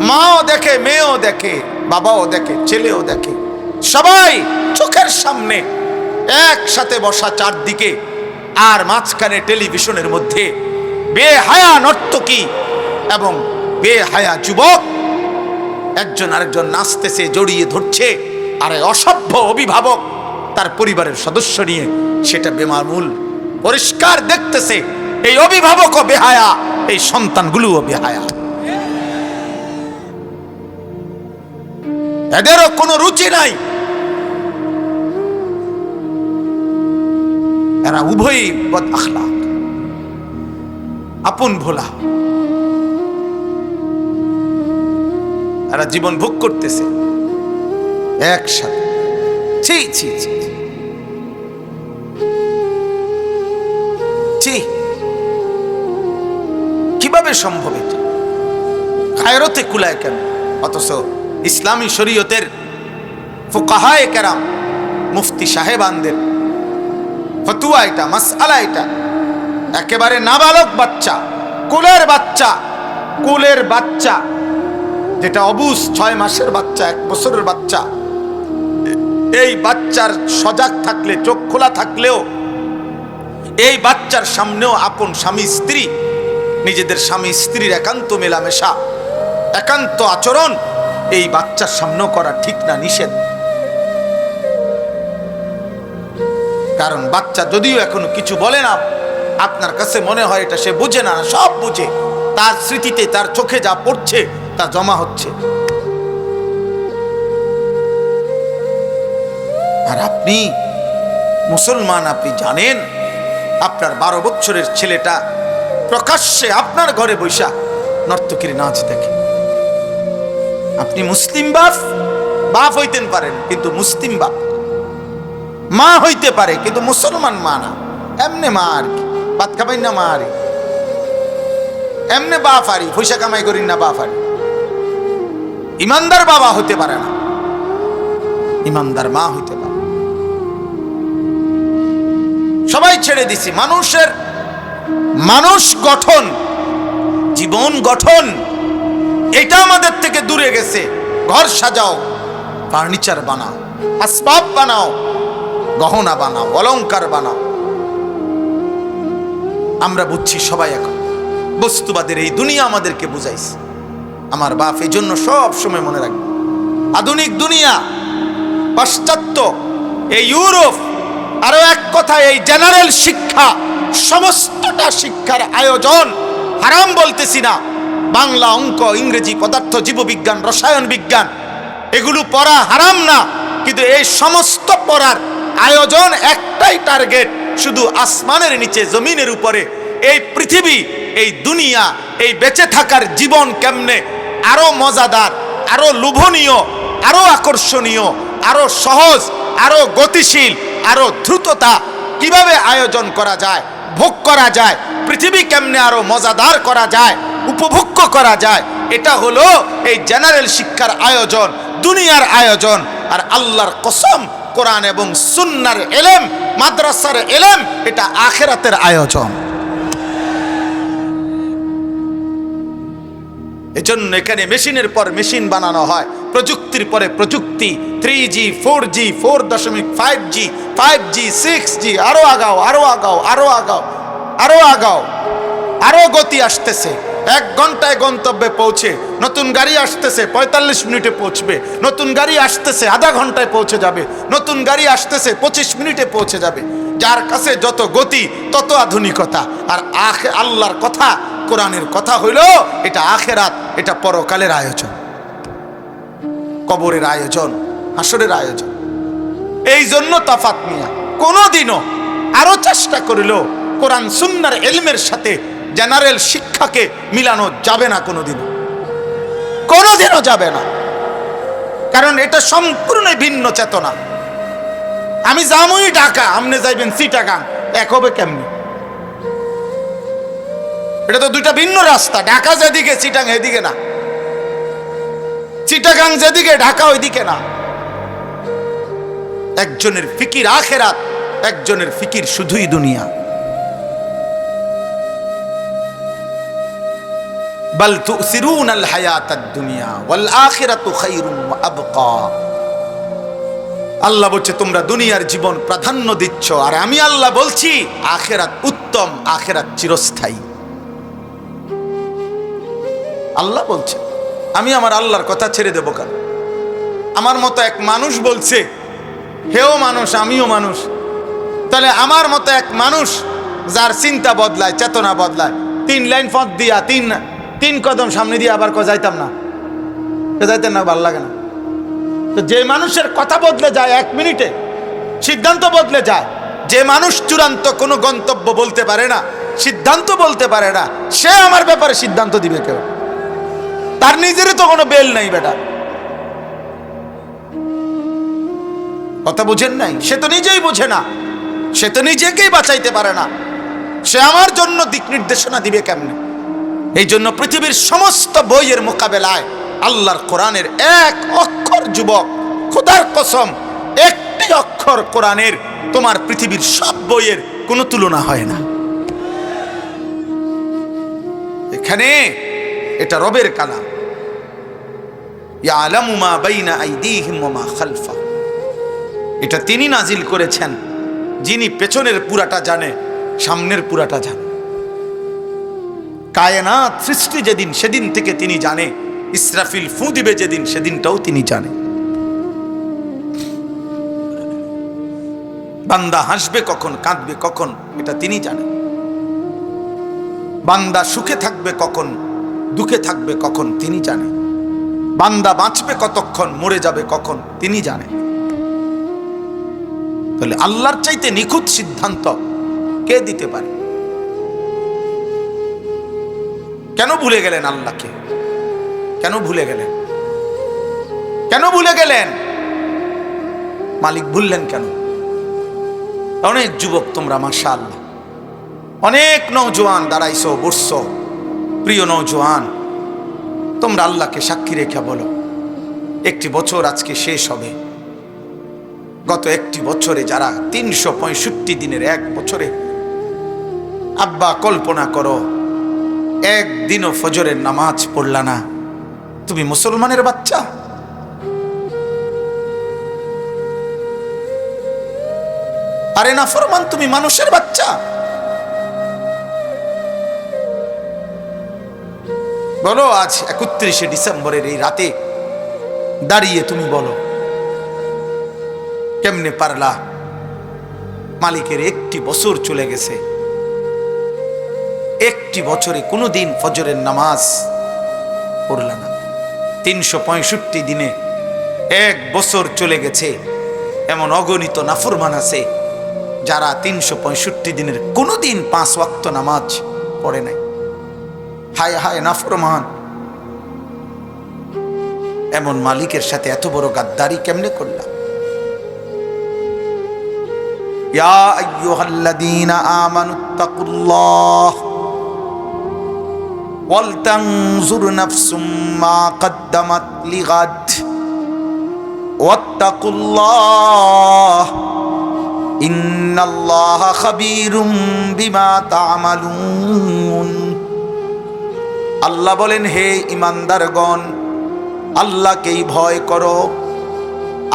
মাও দেখে, মেয়েও দেখে, বাবাও দেখে, ছেলেও দেখে, সবাই চোখের সামনে একসাথে বসা চারদিকে, আর মাঝখানে টেলিভিশনের মধ্যে বেহায়া নর্তকী এবং বেহায়া যুবক একজন আরেকজন নাচতেছে, জড়িয়ে ধরছে, আর অসভ্য অভিভাবক তার পরিবারের সদস্য নিয়ে সেটা বেমামুল পরিষ্কার দেখতেছে। এই অভিভাবকও বেহায়া, এই সন্তানগুলোও বেহায়া। এদেরও কোনো রুচি নাই, এরা উভয়ই বদ আখলাক, আপন ভোলা। এরা জীবন ভোগ করতেছে একসাথে। ছি ছি ছি ছি, কিভাবে সম্ভব এটা? গায়রতে কুলায় কেন? অথচ ইসলামী শরীয়তের ফুকাহায়ে কেরাম, মুফতি সাহেবানদের ফতুয়া এটা, মাসআলা এটা, একেবারে নাবালক বাচ্চা, কুলের বাচ্চা যেটা অবুঝ, 6 মাসের বাচ্চা, 1 বছরের বাচ্চা, এই বাচ্চার সজাগ থাকলে, চোখ খোলা থাকলেও এই বাচ্চার সামনেও আপন স্বামী স্ত্রী, নিজেদের স্বামী স্ত্রীর একান্ত মেলামেশা, একান্ত আচরণ এই বাচ্চার সামনেও করা ঠিক না, নিষেধ। কারণ বাচ্চা যদিও এখনো কিছু বলে না, আপনার কাছে মনে হয় এটা সে বুঝে না, সব বুঝে। তার স্মৃতিতে, তার চোখে যা পড়ছে তা জমা হচ্ছে। আর আপনি মুসলমান, আপনি জানেন আপনার 12 বছরের ছেলেটা প্রকাশ্যে আপনার ঘরে বৈশা নর্তকীর নাচ দেখে। আপনি মুসলিম বাপ হইতেন পারেন, কিন্তু মুসলিম বাপ, মা হইতে পারে কিন্তু মুসলমান মা না। এমনে মা আর কি, ভাত খাবাই না মা আরি, এমনে বাপ আরি, পয়সা কামাই করি না বাপ আরি। ইমানদার বাবা হতে পারে না, ইমানদার মা হইতে পারে। সবাই ছেড়ে দিছি। মানুষ গঠন, জীবন গঠন, এটা আমাদের থেকে দূরে গেছে। ঘর সাজাও, ফার্নিচার বানাও, আসবাব বানাও, গহনা বানাও, অলংকার বানাও। আমরা বুঝছি সবাই এখন বস্তুবাদের এই দুনিয়া আমাদেরকে বুঝাইছে। আমার বাপ এই জন্য সব সময় মনে রাখবে, আধুনিক দুনিয়া, পাশ্চাত্য, এই ইউরোপ, আরো এক কথা এই জেনারেল শিক্ষা, সমস্তটা শিক্ষার আয়োজন। হারাম বলতেছি না, বাংলা, অঙ্ক, ইংরেজি, পদার্থ, জীববিজ্ঞান, রসায়ন বিজ্ঞান, এগুলো পড়া হারাম না, কিন্তু এই সমস্ত পড়ার আয়োজন একটাই টার্গেট, শুধু আসমানের নিচে, জমিনের উপরে এই পৃথিবী, এই দুনিয়া, এই বেঁচে থাকার জীবন কেমনে আরো মজাদার, আরো লোভনীয়, আরো আকর্ষণীয়, আরো সহজ, আরো গতিশীল, আরো দ্রুততা কিভাবে আয়োজন করা যায়, ভোগ করা যায়, পৃথিবী কেমনে আরো মজাদার করা যায়, উপভোগ্য করা যায়, এটা হলো এই জেনারেল শিক্ষার আয়োজন, দুনিয়ার আয়োজন। আর আল্লাহর কসম, কোরআন এবং সুন্নাহর ইলম, মাদ্রাসার ইলম, এটা আখিরাতের আয়োজন। এজন্য এখানে মেশিনের পর মেশিন বানানো হয়, প্রযুক্তির পরে প্রযুক্তি, 3G, 4G, 4.5G, 5G, 6G, আরো আগাও, আরো আগাও, আরো আগাও, আরো আগাও, আরো গতি আসতেছে। 1 ঘন্টায় গন্তব্যে পৌঁছে, নতুন গাড়ি আসতেছে 45 মিনিটে পৌঁছবে, নতুন গাড়ি আসতেছে আধা ঘন্টায় পৌঁছে যাবে, নতুন গাড়ি আসতেছে 25 মিনিটে পৌঁছে যাবে। যার কাছে যত গতি তত আধুনিকতা। আর আল্লাহর কথা, কোরআনের কথা হইল এটা আখেরাত, এটা পরকালের আয়োজন, কবরের আয়োজন, হাসরের আয়োজন। এই জন্য তফাত মিয়া কোনোদিনও আরো চেষ্টা করিল কোরআন সুন্নাহর ইলমের সাথে জেনারেল শিক্ষাকে মিলানো যাবে না, কোনোদিনও যাবে না। কারণ এটা সম্পূর্ণ ভিন্ন চেতনা। আমি যামই ঢাকা, আপনি যাইবেন চিটাগাং, এক হবে কেমনি? এটা তো দুইটা ভিন্ন রাস্তা। ঢাকা যেদিকে, চিটাগাং এদিকে না, চিটাগাং যেদিকে, ঢাকা ওইদিকে না। একজনের ফিকির আখেরাত, একজনের ফিকির শুধুই দুনিয়া। বাল তুসিরুনাল হায়াতাদ দুনিয়া ওয়াল আখিরাতু খায়রুম ওয়া আবকা। আল্লাহ বলছে তোমরা দুনিয়ার জীবন প্রাধান্য দিচ্ছ, আর আমি আল্লাহ বলছি আখিরাত উত্তম, আখিরাত চিরস্থায়ী। আল্লাহ বলছে, আমি আমার আল্লাহর কথা ছেড়ে দেবো কেন? আমার মতো এক মানুষ বলছে, হেও মানুষ আমিও মানুষ, তাহলে আমার মতো এক মানুষ যার চিন্তা বদলায়, চেতনা বদলায়, 3 লাইন পথ দিয়া 3 কদম সামনে দিয়ে আবার যাইতাম না, যাইতেন না, ভালো লাগে না। তো যে মানুষের কথা বদলে যায় 1 মিনিটে, সিদ্ধান্ত বদলে যায়, যে মানুষ চূড়ান্ত কোনো গন্তব্য বলতে পারে না, সিদ্ধান্ত বলতে পারে না, সে আমার ব্যাপারে সিদ্ধান্ত দিবে কেউ? তার নিজেরই তো কোনো বেল নাই বেটা, কথা বুঝেন নাই? সে তো নিজেই বোঝে না, সে তো নিজেকেই বাঁচাইতে পারে না, সে আমার জন্য দিক নির্দেশনা দিবে কেমনে? এই জন্য পৃথিবীর সমস্ত বইয়ের মোকাবেলায় আল্লাহর কোরআনের এক অক্ষর, যুবক খোদার কসম, একটি অক্ষর কোরআনের তোমার পৃথিবীর সব বইয়ের কোনো তুলনা হয় না। এখানে এটা রবের কালাম, ইয়ালামু মা বাইনা আইদিহিম ওয়া মা খালফাহুম। এটা তিনি নাজিল করেছেন, যিনি পেছনের পুরাটা জানে, সামনের পুরাটা জানে। কায়নাত সৃষ্টি যেদিন, সেদিন থেকে তিনি জানে, ইসরাফিল ফু দিবে যেদিন, সেদিনটাও তিনি জানে। বান্দা হাসবে কখন, কাঁদবে কখন, এটা তিনি জানেন। বান্দা সুখে থাকবে কখন, দুঃখে থাকবে কখন, তিনি জানেন। বান্দা বাঁচবে কতক্ষণ, মরে যাবে কখন, তিনি জানেন। তাহলে আল্লাহর চাইতে নিখুঁত সিদ্ধান্ত কে দিতে পারে? কেন ভুলে গেলেন আল্লাহকে? কেন ভুলে গেলেন? কেন ভুলে গেলেন? মালিক ভুললেন কেন? অনেক যুবক তোমরা মাশাআল্লাহ, অনেক নওজোয়ান দাঁড়াইছো, বসছো। প্রিয় নওজোয়ান, তোমরা আল্লাহকে সাক্ষী রেখে বলো, একটি বছর আজকে শেষ হবে। গত একটি বছরে যারা 365 দিনের এক বছরে, আব্বা কল্পনা করো একদিনও ফজরের নামাজ পড়লা না, তুমি মুসলমানের বাচ্চা? আরে না ফরমান, তুমি মানুষের বাচ্চা। বলো আজ 31শে ডিসেম্বরের এই রাতে দাঁড়িয়ে তুমি বলো, কেমনে পারলা? মালিকের একটি বছর চলে গেছে, একটি বছরে কোনোদিন ফজরের নামাজ পড়লা না। 365 দিনে এক বছর চলে গেছে। এমন অগণিত নাফরমান আছে যারা 365 দিনের কোনোদিন 5 ওয়াক্ত নামাজ পড়ে নাই। হায় হায় নাফরমান, এমন মালিকের সাথে এত বড় গাদ্দারি কেমনে করলাম? ইয়া আইয়ুহাল্লাযীনা আমানুত্তাকুল্লাহ ওয়াল তানজুর নাফসুম মা কদ্দামাত লিগাদ ওয়াত্তাকুল্লাহ ইন্নাল্লাহা খাবীরুম বিমা তা'মালুন। আল্লাহ বলেন, হে ঈমানদারগণ, আল্লাহকেই ভয় করো,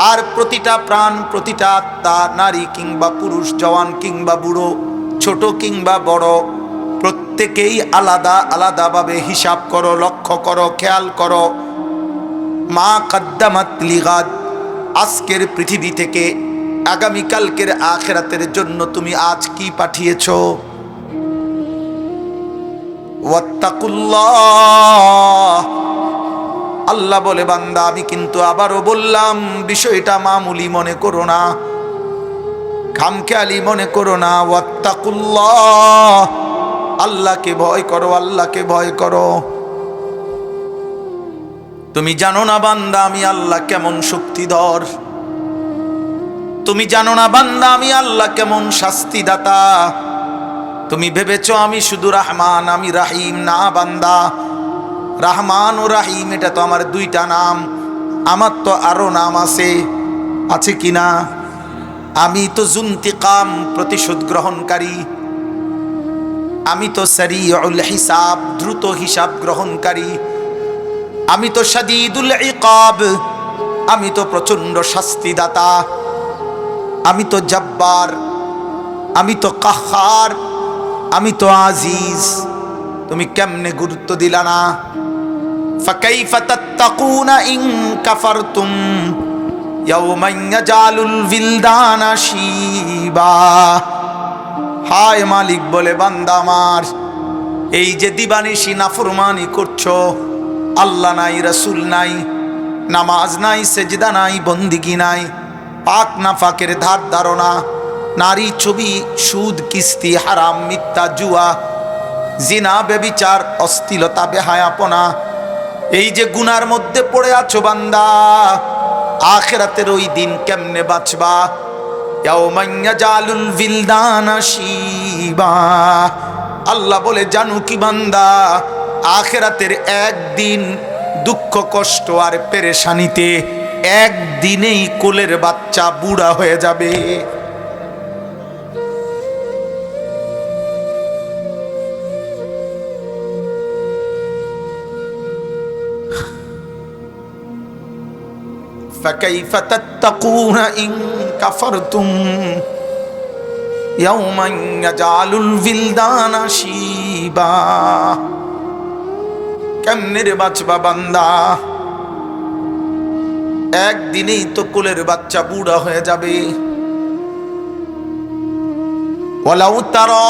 আর প্রতিটা প্রাণ, প্রতিটা আত্মা, নারী কিংবা পুরুষ, জওয়ান কিংবা বুড়ো, ছোট কিংবা বড়, প্রত্যেকেই আলাদা আলাদাভাবে হিসাব করো, লক্ষ্য করো, খেয়াল করো। মা কদ্দামাত লিগাদ, আজকের পৃথিবী থেকে আগামীকালকের আখিরাতের জন্য তুমি আজ কি পাঠিয়েছো। ওয়াত্তাকুল্লাহ, আল্লাহ বলে বান্দা আমি কিন্তু আবারও বললাম, বিষয়টা মামুলি মনে করো না, খামখেয়ালি মনে করো না। ওয়াত্তাকুল্লাহ, আল্লাহকে ভয় করো, আল্লাহকে ভয় করো। তুমি জানো না বান্দা আমি আল্লাহ কেমন শক্তিধর, তুমি জানো না বান্দা আমি আল্লাহ কেমন শাস্তিদাতা। তুমি ভেবেছো আমি শুধু রহমান, আমি রাহিম। না বান্দা, রহমান ও রাহিম এটা তো আমার দুইটা নাম, আমার তো আরো নাম আছে, আছে কিনা? আমি তো জুন্তিকাম, প্রতিশোধ গ্রহণকারী। আমি তো সারিউল হিসাব, দ্রুত হিসাব গ্রহণকারী। আমি তো শাদীদুল ইকাব, আমি তো প্রচন্ড শাস্তিদাতা। আমি তো জব্বার, আমি তো কাহ্হার, আমি তো আজিজ। তুমি কেমনে গুরুত্ব দিলা না? ফাকাইফা তাত্তাকুনা ইন কাফারতুম ইয়াওমান ইয়াজালুল বিলদানা শিবা। হায় মালিক বলে, বান্দা আমার, এই যে দিবানিশি নাফরমানি করছো, আল্লাহ নাই, রাসূল নাই, নামাজ নাই, সেজদা নাই, বন্দিগি নাই, পাক না ফাকের ধার ধারণা, নারী ছবি, সুদ, কিস্তি, হারাম, মিথ্যা, জুয়া, জিনা, ব্যভিচার, অশ্লীলতা, বেহায়াপনা, এই যে গুনার মধ্যে পড়ে আছো বান্দা, আখিরাতের ওই দিন কেমনে বাঁচবা? ইয়াওমান ইয়াজালুল বিলদানা শিবা। আল্লাহ বলে, জানো কি বান্দা, আখিরাতের একদিন দুঃখ, কষ্ট আর পেরেশানিতে একদিনেই কোলের বাচ্চা বুড়া হয়ে যাবে। فكيف تتقون إن كفرتم يوما يجعل الولدان شيبا। কেমনে রে বাঁচবা বান্দা, একদিনেই তো কোলের বাচ্চা বুড়া হয়ে যাবে। ওয়ালাউ তারা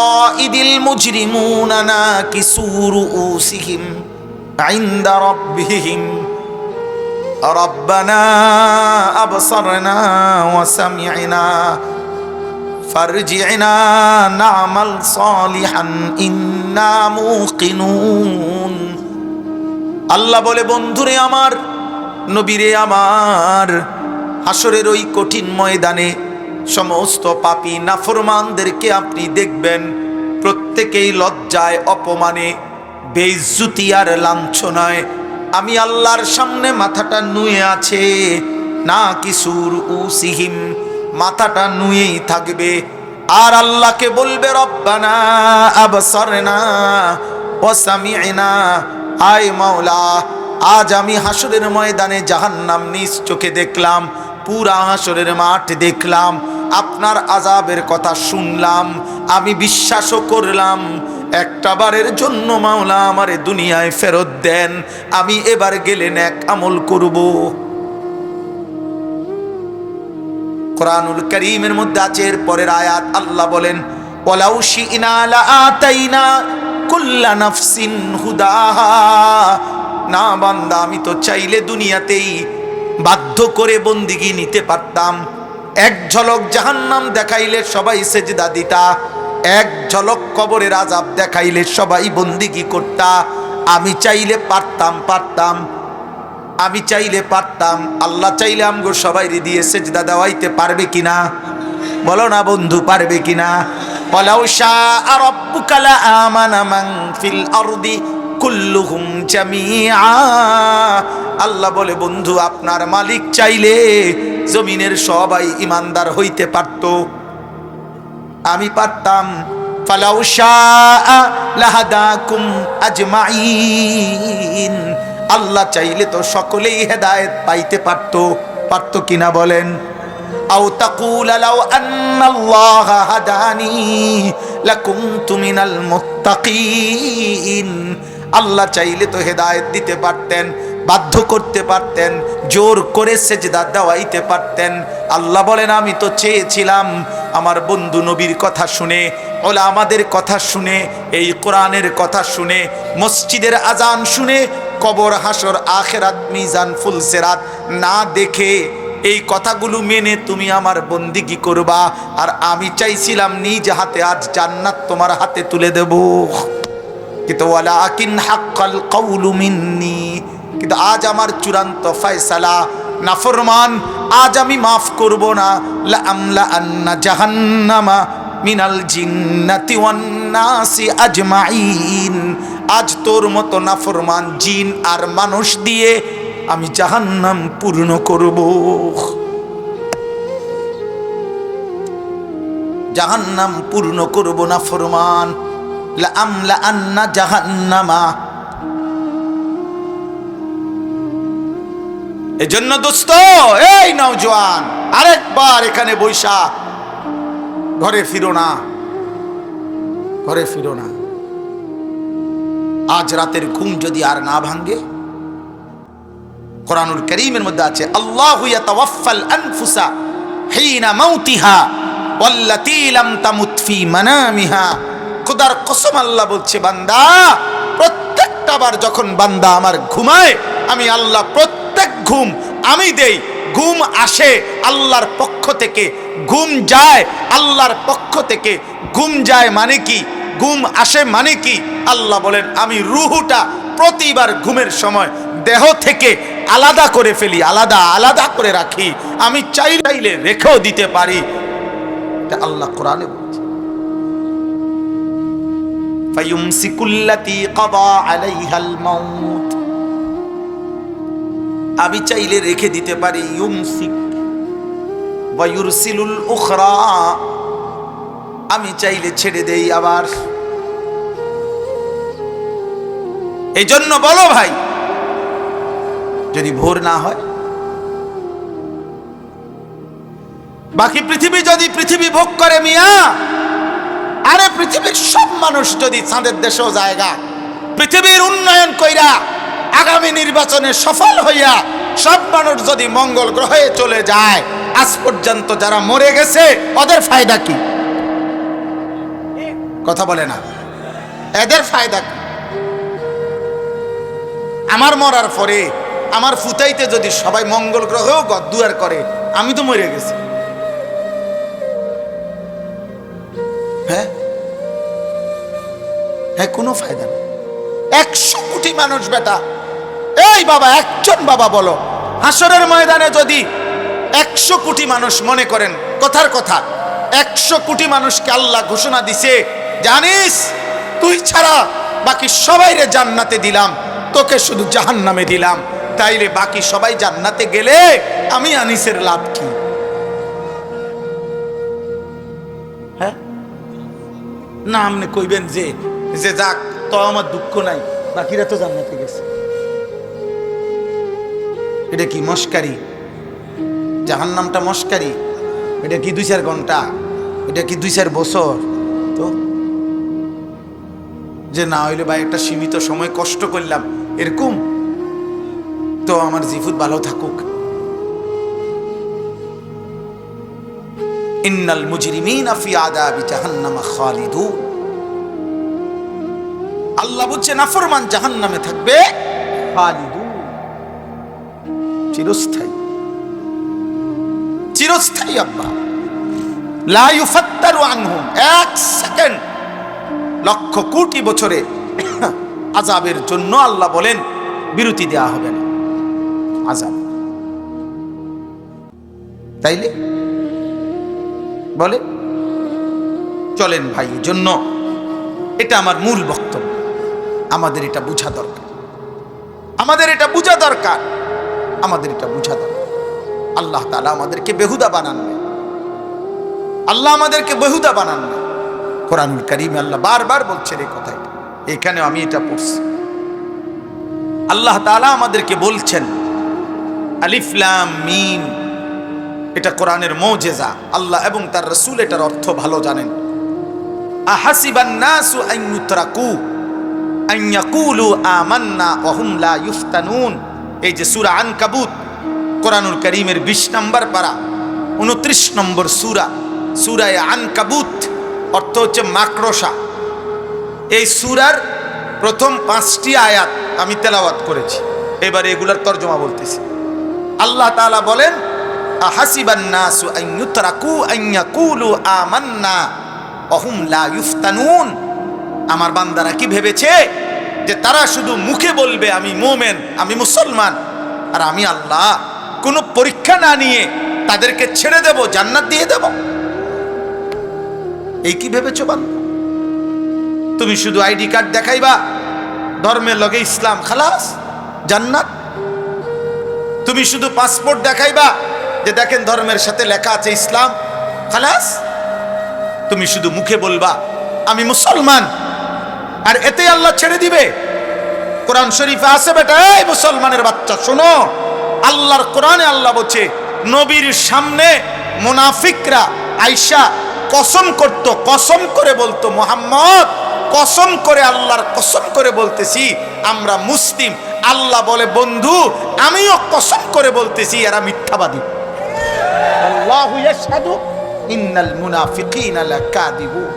ইদিল মুজরিমুনা নাকিসু রুউসিহিম ইনদা রাব্বিহিম রব্বানা আবসারনা ওয়া সামি'না ফারজি'না না'মাল সালিহান ইন্না মুকিনুন। আল্লাহ বলে, বন্ধুরে আমার, নবীরে আমার, হাসরের ওই কঠিন ময়দানে সমস্ত পাপী নাফরমানদেরকে আপনি দেখবেন প্রত্যেকেই লজ্জায়, অপমানে, বেইজ্জতি আর লাঞ্ছনায় আমি আল্লাহর সামনে মাথাটা নুয়ে আছে। না কিসুর উসিহিম, মাথাটা নুয়েই থাকবে আর আল্লাহকে বলবে, রব্বানা আবসারনা ওয়া সামি'না। আয় মাওলা, আজ আমি হাসরের ময়দানে জাহান্নাম নিজ চোখে দেখলাম, পুরা হাসরের মাঠ দেখলাম, আপনার আযাবের কথা শুনলাম, আমি বিশ্বাসও করলাম। একটা বারের জন্য মাওলা আমারে দুনিয়ায় ফেরত দেন, আমি এবার গেলে নেক আমল করব। কোরআনুল কারীমের মধ্যে আছে এর পরের আয়াত, আল্লাহ বলেন, ওয়ালাউ শি'না লাআতাইনা কুল্লা নাফসিন হুদাহা। না বান্দা, আমি তো চাইলে দুনিয়াতেই বাধ্য করে বন্দিগি নিতে পারতাম। এক ঝলক জাহান্নাম দেখাইলে সবাই সেজদা দিতা, এক ঝলক কবরের আযাব দেখাইলে সবাই বন্দিগি করতা। আমি চাইলে পারতাম, আমি চাইলে পারতাম। আল্লাহ চাইলে আমগো সবাই দিয়ে সেজদা দেওয়াইতে পারবে কিনা? বলো না বন্ধু, পারবে কিনা? ওয়ালাউ শাআ রাব্বুকা লাআমানা মান ফিল আরদি কুল্লুহুম জামিআ। আল্লাহ বলে, বন্ধু, আপনার মালিক চাইলে জমিনের সবাই ঈমানদার হইতে পারত, আমি পারতাম। ফালাউ শাআ লাহাদাকুম আজমাইন। আল্লাহ চাইলে তো সকলেই হেদায়েত পাইতে পারত কিনা বলেন? আও তাকুল লাউ আন্নাল্লাহা হাদানি লাকুনতু মিনাল মুত্তাকিন। আল্লাহ চাইলে তো হেদায়েত দিতে পারতেন, বাধ্য করতে পারতেন, জোর করে সেজদা দেওয়াইতে পারতেন। আল্লাহ বলেন, আমি তো চেয়েছিলাম আমার বন্ধু নবীর কথা শুনে, ওলামাদের কথা শুনে, এই কোরআনের কথা শুনে, মসজিদের আজান শুনে, কবর, হাসর, আখিরাত, মিজান, ফুলসিরাত না দেখে এই কথাগুলো মেনে তুমি আমার বন্দিগি করবা। আর আমি চাইছিলাম নিজ হাতে আজ জান্নাত তোমার হাতে তুলে দেব। কিন্তু ওয়ালাকিন হাক্কাল কাউলু মিন্নি, কিন্তু আজ আমার চূড়ান্ত ফয়সালা, নাফরমান আজ আমি মাফ করব না। লা আমলা আন্না জাহান্নামা মিনাল জিন্নাতি ওয়ান নাসি আজমাইন। আজ তোর মতো নাফরমান জিন আর মানুষ দিয়ে আমি জাহান্নাম পূর্ণ করব। জাহান্নাম পূর্ণ করব নাফরমান। লাআমলাআন্না জাহান্নামা। এজন্য দোস্ত, এই নওজোয়ান, আরেকবার এখানে বৈশা ঘরে ফিরো না, ঘরে ফিরো না। আজ রাতের ঘুম যদি আর না ভাঙ্গে, কোরআনুল কারীমের মধ্যে আছে আল্লাহু ইয়াতাওয়াফাল আনফুসা হিনা মাউতিহা ওয়াল্লাতী লাম তামুত ফি মানামিহা। খোদার কসম, আল্লাহ বলছে, বান্দা প্রত্যেকটা বার যখন বান্দা আমার ঘুমায়, আমি আল্লাহ প্রত্যেক ঘুম আমি দেই। ঘুম আসে আল্লাহর পক্ষ থেকে, ঘুম যায় আল্লাহর পক্ষ থেকে। ঘুম যায় মানে কি, ঘুম আসে মানে কি? আল্লাহ বলেন, আমি রুহুটা প্রতিবার ঘুমের সময় দেহ থেকে আলাদা করে ফেলি, আলাদা আলাদা করে রাখি। আমি চাইলে রেখেও দিতে পারি। এটা আল্লাহ কোরআনে বলছে, ফায়ুমসিকুল্লাতী কাদা আলাইহাল মাউত। আমি চাইলে রেখে দিতে পারি, ইউমসিক ওয়া ইউরসিলুল উখরা। আমি চাইলে ছেড়ে দেই আবার। এই জন্য বলো ভাই, যদি ভোর না হয়, বাকি পৃথিবী যদি পৃথিবী ভোগ করে মিয়া, আরে পৃথিবীর সব মানুষ যদি চাঁদের দেশেও জায়গা, পৃথিবীর উন্নয়ন কইরা আগামী নির্বাচনে সফল হইয়া সব মানুষ যদি মঙ্গল গ্রহে চলে যায়, আজ পর্যন্ত যারা মরে গেছে ওদের ফায়দা কি? কথা বলে না, এদের ফায়দা কি? আমার মরার পরে আমার ফুতাইতে যদি সবাই মঙ্গল গ্রহেও গদ্দুয়ার করে, আমি তো মরে গেছি। হ্যাঁ হ্যাঁ, কোনো ফায়দা নেই। 100 কোটি মানুষ বেটা, এই বাবা একজন বাবা বলো, হাসরের ময়দানে যদি 100 কোটি মানুষ, মনে করেন কথার কথা, 100 কোটি মানুষকে আল্লাহ ঘোষণা দিছে, জানিস তুই ছাড়া বাকি সবাইরে জান্নাতে দিলাম, তোকে শুধু জাহান্নামে দিলাম। তাইলে বাকি সবাই জান্নাতে গেলে আমি আনিসের লাভ কি? হ্যাঁ না, আপনি কইবেন যে যে যাক, তো আমার দুঃখ নাই, বাকিরা তো জান্নাতে গেছে। এটা কি মস্কারি? জাহান্নামটা মস্কারি? এটা কি 2-4 ঘন্টা? এটা কি 2-4 বছর? তো যে না হইলে ভাই একটা সীমিত সময় কষ্ট করলাম, এরকম তো আমার জিফুত ভালো থাকুক। ইন্নাল মুজরিমিনা ফি আযাবি জাহান্নাম খালিদুন। আল্লাহ বলছে নাফরমান জাহান্নামে থাকবে খালিদুন, চিরস্থায়ী, চিরস্থায়ী। আব্বা লা ইউফাত্তারু আনহুম, 1 সেকেন্ড, লক্ষ কোটি বছরে আযাবের জন্য আল্লাহ বলেন বিরতি দেয়া হবে না, আযাব। তাইলে বলে চলেন ভাই, জন্য এটা আমার মূল বক্তব্য। আমাদের এটা বোঝা দরকার, আমাদের এটা বোঝা দরকার, আমাদের এটা বোঝা দরকার। আল্লাহ তাআলা আমাদেরকে বেহুদা বানান না, আল্লাহ আমাদেরকে বেহুদা বানান না। কোরআনুল কারীমে আল্লাহ বারবার বলছেন এই কথাটা, এখানে আমি এটা পড়ছি। আল্লাহ তাআলা আমাদেরকে বলছেন আলিফ লাম মিম, এটা কোরআনের মুজিজা। আল্লাহ এবং তার রাসূল এটার অর্থ ভালো জানেন। আহাসিবান নাসু আন ইউতরাকু আন ইয়াকুলু আমান্না ওয়া হুম লা ইফতানুন। এই যে সূরা আনকাবুত, কোরআনুল কারীমের 20 নম্বর পারা, 29 নম্বর সূরা, সূরা আনকাবুত অর্থ হচ্ছে মাকড়সা। এই সূরার প্রথম 5টি আয়াত আমি তেলাওয়াত করেছি, এবারে এগুলার তরজমা বলতেছি। আল্লাহ তাআলা বলেন আহাসিবান নাসু আন ইউতরাকু আন ইয়াকুলু আমান্না ওয়া হুম লা ইফতানুন। আমার বান্দারা কি ভেবেছে যে তারা শুধু মুখে বলবে আমি মুমিন, আমি মুসলমান, আর আমি আল্লাহ কোনো পরীক্ষা না নিয়ে তাদেরকে ছেড়ে দেব, জান্নাত দিয়ে দেব? এই কি ভেবেছো বান্দা? তুমি শুধু আইডি কার্ড দেখাইবা, ধর্মের লগে ইসলাম, খালাস জান্নাত। তুমি শুধু পাসপোর্ট দেখাইবা যে দেখেন ধর্মের সাথে লেখা আছে ইসলাম, খালাস। তুমি শুধু মুখে বলবা আমি মুসলমান, আর এতেই আল্লাহ ছেড়ে দিবে? কোরআন শরীফে আছে বেটা, এই মুসলমানের বাচ্চা শোনো, আল্লাহর কোরআনে আল্লাহ বলছে নবীর সামনে মুনাফিকরা আয়েশা কসম করত, কসম করে বলতো, মুহাম্মদ কসম করে, আল্লাহর কসম করে বলতেছি আমরা মুসলিম। আল্লাহ বলে বন্ধু আমিও কসম করে বলতেছি এরা মিথ্যাবাদী। আল্লাহু ইয়াশহাদু ইন্নাল মুনাফিকিনা লাকাযিবুন।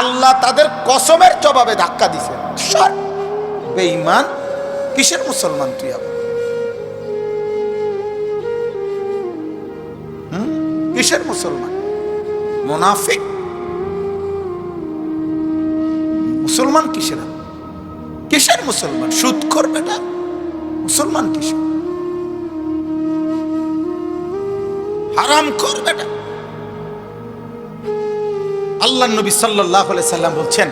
আল্লাহ তাদের কসমের জবাবে ধাক্কা দিছে। সর বেঈমান, কিসের মুসলমান তুই আবার? কিসের মুসলমান? মুনাফিক। মুসলমান কিসের? কিসের মুসলমান? সুদখোর বেটা, মুসলমান কিসের? হারামখোর বেটা। আল্লাহ নবী সাল্লাল্লাহু আলাইহি সাল্লাম বলছেন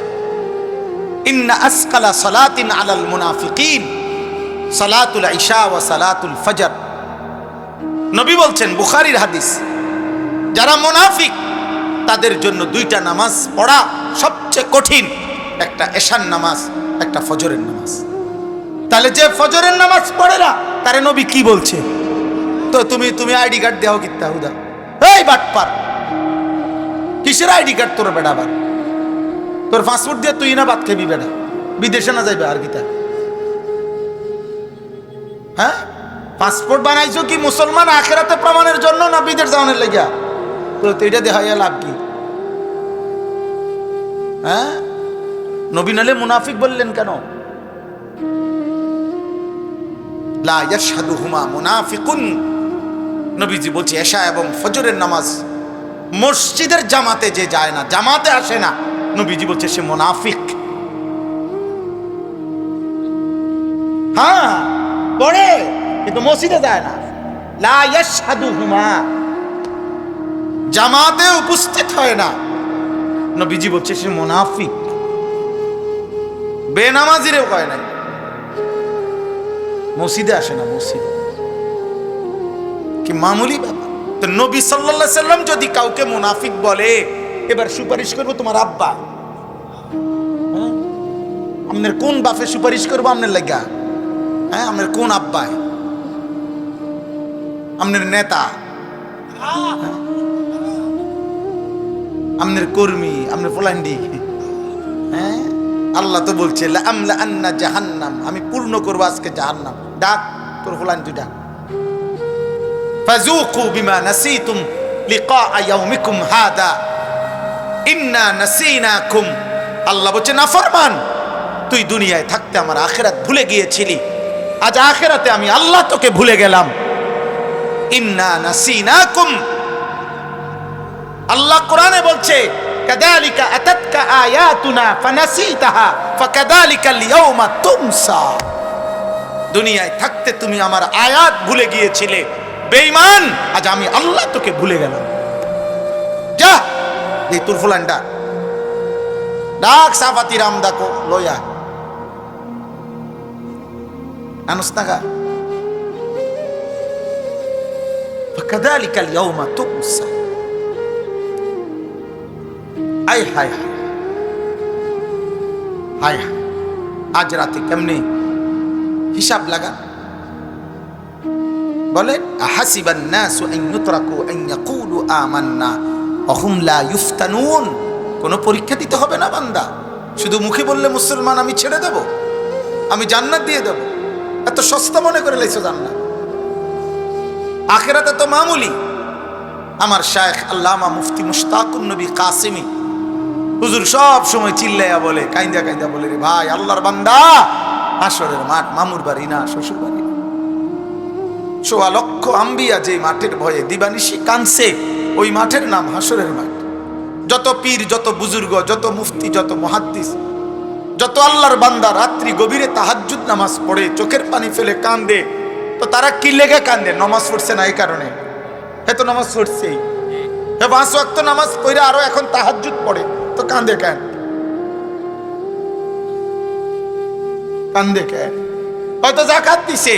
ইন্না আসকালা সালাতিন আলাল মুনাফিকিন সালাতুল ইশা ওয়া সালাতুল ফজর। নবী বলছেন, বুখারীর হাদিস, যারা মুনাফিক তাদের জন্য দুইটা নামাজ পড়া সবচেয়ে কঠিন, একটা এশার নামাজ, একটা ফজরের নামাজ। তাহলে যে ফজরের নামাজ পড়ে না তারে নবী কি বলছে? তো তুমি আইডি কার্ড দেও কিত্তা হুদা, এই বাটপার, কিসের আইডি কার্ড তোর বেটা? আবার তোর পাসপোর্ট দিয়ে তুই না ভাত খাবি বেটা, বিদেশে না যাইবে আর কিতা? হ্যাঁ, পাসপোর্ট বানাইছো কি মুসলমান আখিরাতে প্রমাণের জন্য না বিদেশ যাওয়ার লাগিয়া? তো এটা দেখাইয়া লাভ কি? হ্যাঁ, নবী নালে মুনাফিক বললেন কেন? লা ইয়াশহাদুহুমা মুনাফিকুন। নবীজি বলছে এশা এবং ফজরের নামাজ মসজিদের জামাতে যে যায় না, জামাতে আসে না, নবীজি বলছে সে মুনাফিক। হ্যাঁ পড়ে কিন্তু মসজিদে যায় না। লা ইয়াশহাদুহুমা, জামাতে উপস্থিত হয় না, নবীজি বলছে সে মুনাফিক। বেনামাজিরেও কয় নাই, মসজিদে আসে না, মসজিদে কি মামুলি ব্যাপার? তো নবী সাল্লাল্লাহু আলাইহি সাল্লাম যদি কাউকে মুনাফিক বলে, এবার সুপারিশ করবো তোমার আব্বা, আপনার কোন বাপে সুপারিশ করবো আপনার লাগা? হ্যাঁ, আপনার কোন আব্বায়? আপনার নেতা, আপনার কর্মী, আপনার পোলান্ডি? হ্যাঁ, আল্লাহ তো বলছে লা আমলা আন্না জাহান্নাম, আমি পূর্ণ করবো আজকে জাহান্নাম। ডাক তোর পোলান, তুই ডাক। ফাযুকু বিমা নাসিতুম লিকা ইয়াউমিকুম হাদা ইন্না নাসিনাকুম। আল্লাহ বলছে নাফরমান, তুই দুনিয়ায় থাকতে আমার আখিরাত ভুলে গিয়েছিলি, আজ আখিরাতে আমি আল্লাহ তোকে ভুলে গেলাম। ইন্না নাসিনাকুম। আল্লাহ কোরআনে বলছে কাযালিকা আতাতকা আয়াতুনা ফানাসিতাহা ফাকাযালিকাল ইয়াউমা তুনসা। দুনিয়ায় থাকতে তুমি আমার আয়াত ভুলে গিয়েছিলে, বেঈমান, আজ আমি আল্লাহ তোকে ভুলে গেলাম। যা এই তোর ফুলান্ডা ডাক, সাফাতি রামদাকো লয়া আনুস্তাগা। ফাকাযালিকাল ইয়াউমা তুনসা। আয় হায় হায় হায়, আজ রাতে কেমনে হিসাব লাগা? বলে আহাসিবান নাসু আন ইউতরাকু আন ইয়াকুলু আমান্না ওয়া হুম লা ইফতানুন। কোনো পরীক্ষা দিতে হবে না বান্দা, শুধু মুখে বললে মুসলমান আমি ছেড়ে দেব, আমি জান্নাত দিয়ে দেব, এত সস্তা মনে করে লাইছো জান্নাত? আখিরাতে তো মামুলি। আমার শায়েখ আল্লামা মুফতি মুশতাকুন নবী কাসেমি হুজুর সব সময় চিল্লাইয়া বলে, কাইন্দা কাইন্দা বলে, রে ভাই আল্লাহর বান্দা, হাসরের মাঠ মামুর বাড়ি না, শ্বশুর বাড়ি। ১৬ লক্ষ আম্বিয়া যে মাঠের ভয়ে দিবানিশি কানছে, ওই মাঠের নাম হাসরের মাঠ। যত পীর, যত বুজুর্গ, যত মুফতি, যত মুহাদ্দিস, যত আল্লাহর বান্দা রাত্রি গভীরে তাহাজ্জুদ নামাজ পড়ে চোখের পানি ফেলে কান্দে, তো তারা কি লেগে কান্দে? নামাজ পড়ছে না এই কারণে। এত নামাজ পড়ছেই, ৫ ওয়াক্ত নামাজ পড়ে আরো এখন তাহাজ্জুদ পড়ে, তো কান্দে কেন? কান্দে কেন? হয়তো যাকাত দিছে,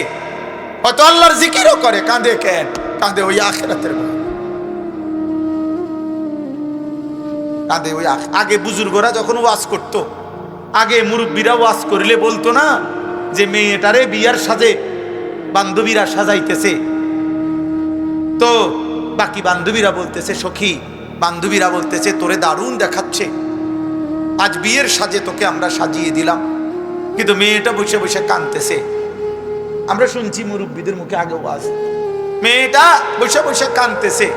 হয়তো আল্লাহর জিকিরও করে, কান্দে কেন? কান্দে ওই আখিরাতের ভয়। কাঁদে। ওই আগে বুজুর্গরা যখন ওয়াজ করতো, আগে মুরব্বীরা ওয়াজ করিলে বলতো না যে মেয়েটারে বিয়ার সাজে বান্ধবীরা সাজাইতেছে, তো বাকি বান্ধবীরা বলতেছে সখী, বান্ধবীরা বলতেছে তোরে দারুণ দেখাচ্ছে, আজ বিয়ের সাজে তোকে আমরা সাজিয়ে দিলাম। কিন্তু মেয়েটা বসে বসে কাঁদতেছে। আমরা শুনছি মুরব্বীদের মুখে আগে ওয়াজ, মেয়েটা বসে বসে কাঁদতেছে।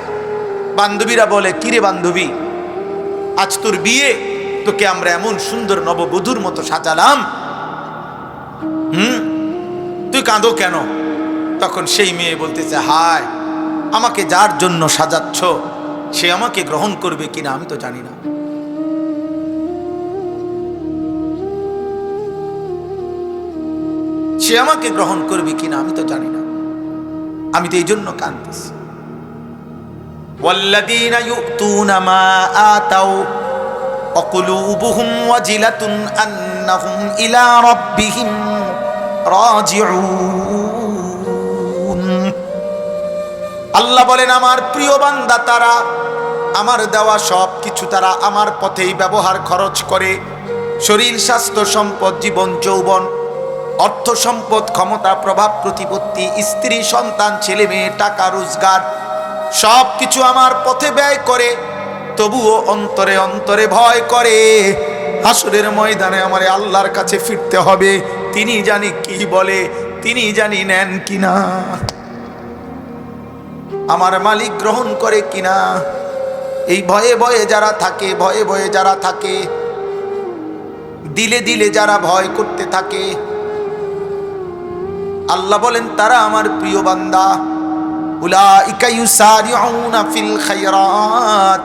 বান্ধবীরা বলে, কিরে বান্ধবী, আজ তোর বিয়ে, তোকে আমরা এমন সুন্দর নববধূর মতো সাজালাম, তুই কাঁদো কেন? তখন সেই মেয়ে বলতেছে, হায়, আমাকে যার জন্য সাজাচ্ছ সে আমাকে গ্রহণ করবে কিনা আমি তো জানি না। সে আমাকে গ্রহণ করবে কিনা আমি তো জানি না, আমি তো এই জন্য কাঁদতেছি। والذين يؤتون ما آتوا وقلوبهم وجلة أنهم إلى ربهم راجعون। আল্লাহ বলেন, আমার প্রিয় বান্দা তারা আমার দেওয়া সব কিছু তারা আমার পথেই ব্যবহার খরচ করে। শরীর, স্বাস্থ্য, সম্পদ, জীবন, যৌবন, অর্থ সম্পদ, ক্ষমতা, প্রভাব, প্রতিপত্তি, স্ত্রী, সন্তান, ছেলে মেয়ে, টাকা, রোজগার, সব কিছু আমার পথে ব্যয় করে। তবুও অন্তরে অন্তরে ভয় করে হাসরের ময়দানে আমারে আল্লাহর কাছে ফিরতে হবে। তিনি জানি কি বলে, তিনি জানি নেন কিনা, আমার মালিক গ্রহণ করে কিনা। এই ভয়ে ভয়ে যারা থাকে, ভয়ে ভয়ে যারা থাকে, দিলে দিলে যারা ভয় করতে থাকে, আল্লাহ বলেন তারা আমার প্রিয় বান্দা। উলাইকা ইউসারিউনা ফিল খায়রাত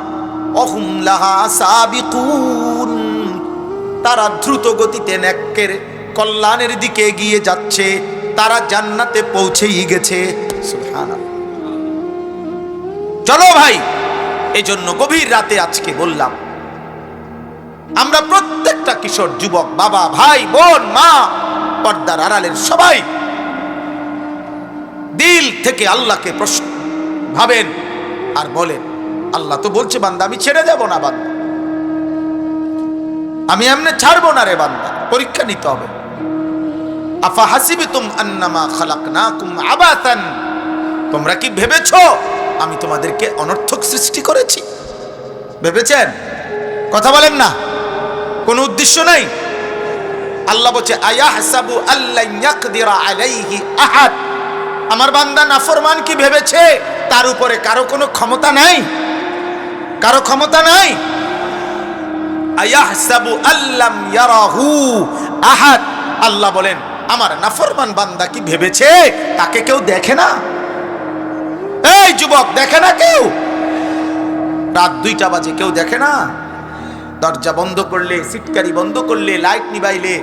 ওয়া হুম লাহা সাবিকুন। তারা দ্রুত গতিতে নেকের কল্যাণের দিকে এগিয়ে যাচ্ছে, তারা জান্নাতে পৌঁছেই গেছে। সুবহানাল্লাহ। চলো ভাই, এই জন্য গভীর রাতে আজকে বললাম, আমরা প্রত্যেকটা কিশোর, যুবক, বাবা, ভাই, বোন, মা, পর্দার আড়ালের সবাই দিল থেকে আল্লাহকে প্রশ্ন ভাবেন আর বলেন, আল্লাহ তো বলছে বান্দা আমি ছেড়ে যাব না, বান্দা আমি এমনি ছাড়বো না রে বান্দা, পরীক্ষা নিতে হবে। আফা হাসিবিতুম আন্নামা খালাকনাকুম আবাতান, তোমরা কি ভেবেছো আমি তোমাদেরকে অনর্থক সৃষ্টি করেছি? ভেবেছেন? কথা বলেন না, কোনো উদ্দেশ্য নাই। আল্লাহ বলছে আয়াহসাবু আল্লান ইয়াকদিরা আলাইহি আহাদ, আমার বান্দা নাফরমান কি ভেবেছে তার উপরে কারো কোনো ক্ষমতা নাই? কারো ক্ষমতা নাই। আয়াহসাবু আল্লাম ইয়ারাহু আহাদ, আল্লাহ বলেন আমার নাফরমান বান্দা কি ভেবেছে তাকে কেউ দেখে না? এই যুবক, দেখে না কেউ? রাত 2টা বাজে কেউ দেখে না? দরজা বন্ধ করলে, সিটকারি বন্ধ করলে, লাইট নিবাইলে,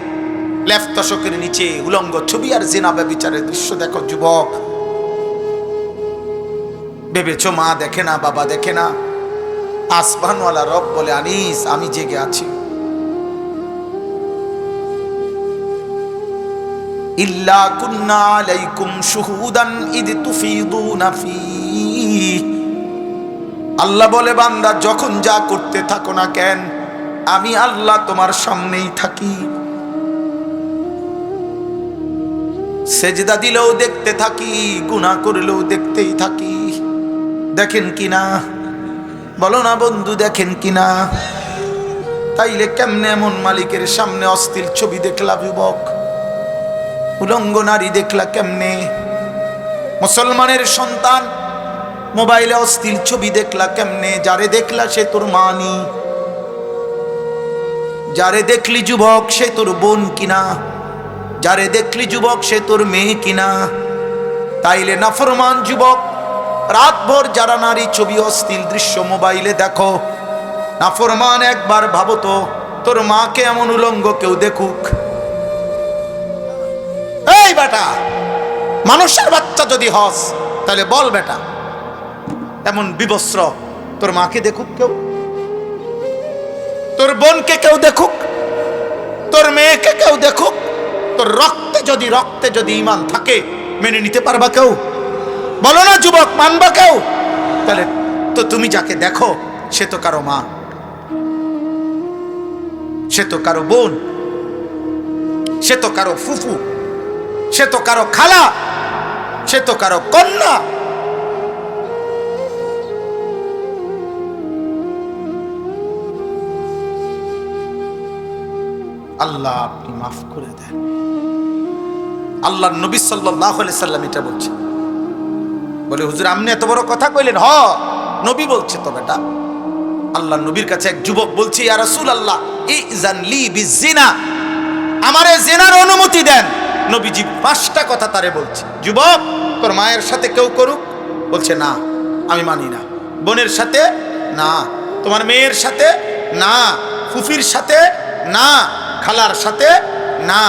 লেফট দশকের নিচে উলঙ্গ ছবি আর জিনা ব্যভিচারের দৃশ্য দেখো। যুবক, ভেবেছো মা দেখে না, বাবা দেখে না? আসমানওয়ালা রব বলে, আনিস আমি জেগে আছি। ইল্লা কুন্না আলাইকুম শুহুদান ইদ তুফিদুনা ফীহি, আল্লাহ বলে বান্দা যখন যা করতে থাকো না কেন আমি আল্লাহ তোমার সামনেই থাকি। সেজদা দিলেও দেখতে থাকি, গুনাহ করলেও দেখতেই থাকি। দেখেন কিনা? বলো না বন্ধু, দেখেন কিনা? তাইলে কেমনে এমন মালিকের সামনে অশ্লীল ছবি দেখলা যুবক? উলঙ্গ নারী দেখলা কেমনে? মুসলমানের সন্তান মোবাইলে অশ্লীল ছবি দেখলা কেমনে? যারে দেখলা সে তোর মানি, যারে দেখলি যুবক সে তোর বোন কিনা, যারে দেখলি যুবক সে তোর মেয়ে কিনা? তাইলে নাফরমান যুবক, রাতভর যারা নারী ছবি, অশ্লীল দৃশ্য মোবাইলে দেখো, নাফরমান একবার ভাবো তো তোর মাকে এমন উলঙ্গ কেউ দেখুক? এই বেটা, মানুষের বাচ্চা যদি হস তাহলে বল বেটা, এমন বিবস্ত্র তোর মাকে দেখুক কেউ? তোর বোনকে কেউ দেখুক? তোর মেয়েকে কেউ দেখুক? তোর রক্তে যদি ঈমান থাকে মেনে নিতে পারবা কেউ? বলো না যুবক, মানবা কেউ? তাহলে তো তুমি যাকে দেখো সে তো কারো মা। সে তো কারো বোন, সে তো কারো ফুফু, সে তো কারো খালা, সে তো কারো কন্যা। আল্লাহ আপনি মাফ করে দেন। আল্লাহ নবী সাল্লাল্লাহু আলাইহি সাল্লাম এটা বলছেন। বলে হুজুর আপনি এত বড় কথা কইলেন? হ, নবী বলছে তো বেটা। আল্লাহ নবীর কাছে এক যুবক বলছে, ইয়া রাসূলুল্লাহ ইযান লি বিজিনা, আমারে জিনার অনুমতি দেন। নবীজি 5টা কথা তারে বলছে, যুবক তোর মায়ের সাথে কেউ করুক? বলছে না, আমি মানি না। বোনের সাথে না, তোমার মেয়ের সাথে না, ফুফির সাথে না, খালার সাথে না।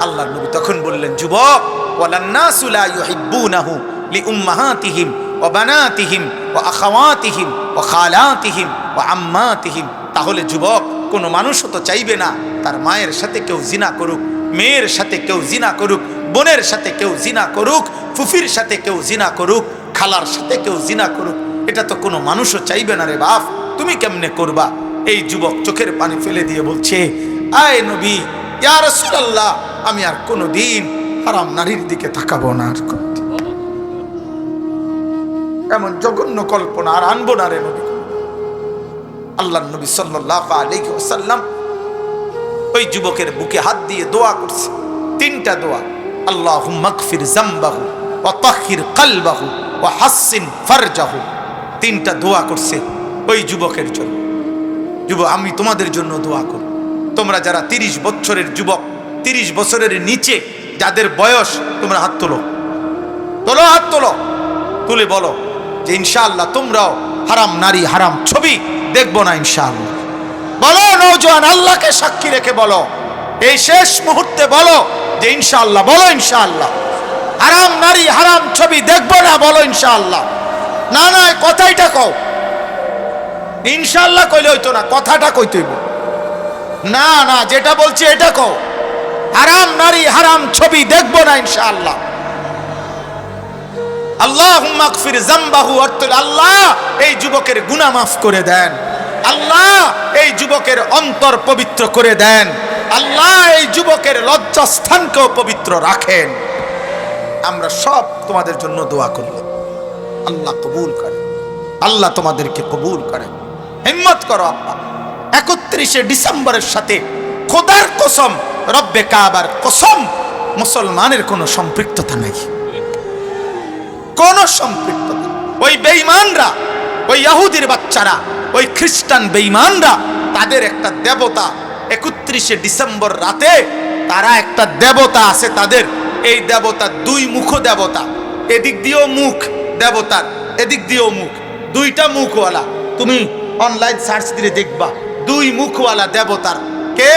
আল্লাহ নবী তখন বললেন, যুবক ওয়ালান নাসু লা ইউহিব্বুনাহু লিউম্মাহাতিহিম ওয়া বানাতিহিম ওয়া আখাওয়াতিহিম ওয়া খালাতিহিম ওয়া আম্মাতিহিম। তাহলে যুবক, কোনো মানুষও তো চাইবে না তার মায়ের সাথে কেউ জিনা করুক, মেয়ের সাথে কেউ জিনা করুক, বোনের সাথে কেউ জিনা করুক, ফুফির সাথে কেউ জিনা করুক, খালার সাথে কেউ জিনা করুক। এটা তো কোনো মানুষও চাইবে না রে বাপ, তুমি কেমনে করবা? এই যুবক চোখের পানি ফেলে দিয়ে বলছে, আয় নবী, ইয়া রাসূলুল্লাহ, আমি আর কোনোদিন হারাম নারীর দিকে তাকাবো না। আর এমন জঘন্য কল্পনা আর আনবো না রে নবী। আল্লাহ নবী সাল্লাল্লাহু আলাইহি ওয়াসাল্লাম ওই যুবকের বুকে হাত দিয়ে দোয়া করছে, 3টা দোয়া। আল্লাহুম্মা গফির যামবাহু ওয়া তাহহির কলবাহু ওয়া হাসসিন ফারজাহু। 3টা দোয়া করছে ওই যুবকের জন্য। যুবক, আমি তোমাদের জন্য দোয়া করি। তোমরা যারা 30 বছরের যুবক, 30 বছরের নিচে যাদের বয়স, তোমরা হাত তোলো, তোলো, হাত তোলো, তুলে বলো যে ইনশাআল্লাহ তোমরাও হারাম নারী, হারাম ছবি দেখবো না ইনশাআল্লাহ। বলো নওজোয়ান, আল্লাহকে সাক্ষী রেখে বলো, এই শেষ মুহূর্তে বলো যে ইনশাআল্লাহ, বলো ইনশাআল্লাহ হারাম নারী, হারাম ছবি দেখবো না, বলো ইনশাআল্লাহ। না না, কথাইটা কও, ইনশাআল্লাহ কইলে হইতো না, কথাটা কইতে হইব। না না, যেটা বলছি এটা কও, হারাম নারী, হারাম ছবি দেখবো না ইনশাআল্লাহ। আল্লাহুম্মা গফির যামবাহু, অর্থ আল্লাহ এই যুবকের গুনাহ মাফ করে দেন, আল্লাহ এই যুবকের অন্তর পবিত্র করে দেন, আল্লাহ এই যুবকের লজ্জাস্থানকেও পবিত্র রাখেন। আমরা সব তোমাদের জন্য দোয়া করলাম, আল্লাহ কবুল করেন, আল্লাহ তোমাদেরকে কবুল করেন। হিম্মত করো আব্বা, 31শে ডিসেম্বরের সাথে খোদার কসম, রব্বে কাবার কসম, মুসলমানের কোনো সম্পৃক্ততা নাই, কোনো সম্পৃক্ততা। ওই বেঈমানরা, ওই ইহুদির বাচ্চারা, ওই খ্রিস্টান বেঈমানরা, তাদের একটা দেবতা 31শে ডিসেম্বর রাতে, তারা একটা দেবতা আছে তাদের। এই দেবতা 2 মুখ দেবতা, এদিক দিয়েও মুখ দেবতার, এদিক দিয়েও মুখ, 2টা মুখওয়ালা। তুমি অনলাইন সার্চ দিয়ে দেখবা 2 মুখওয়ালা দেবতার। কে?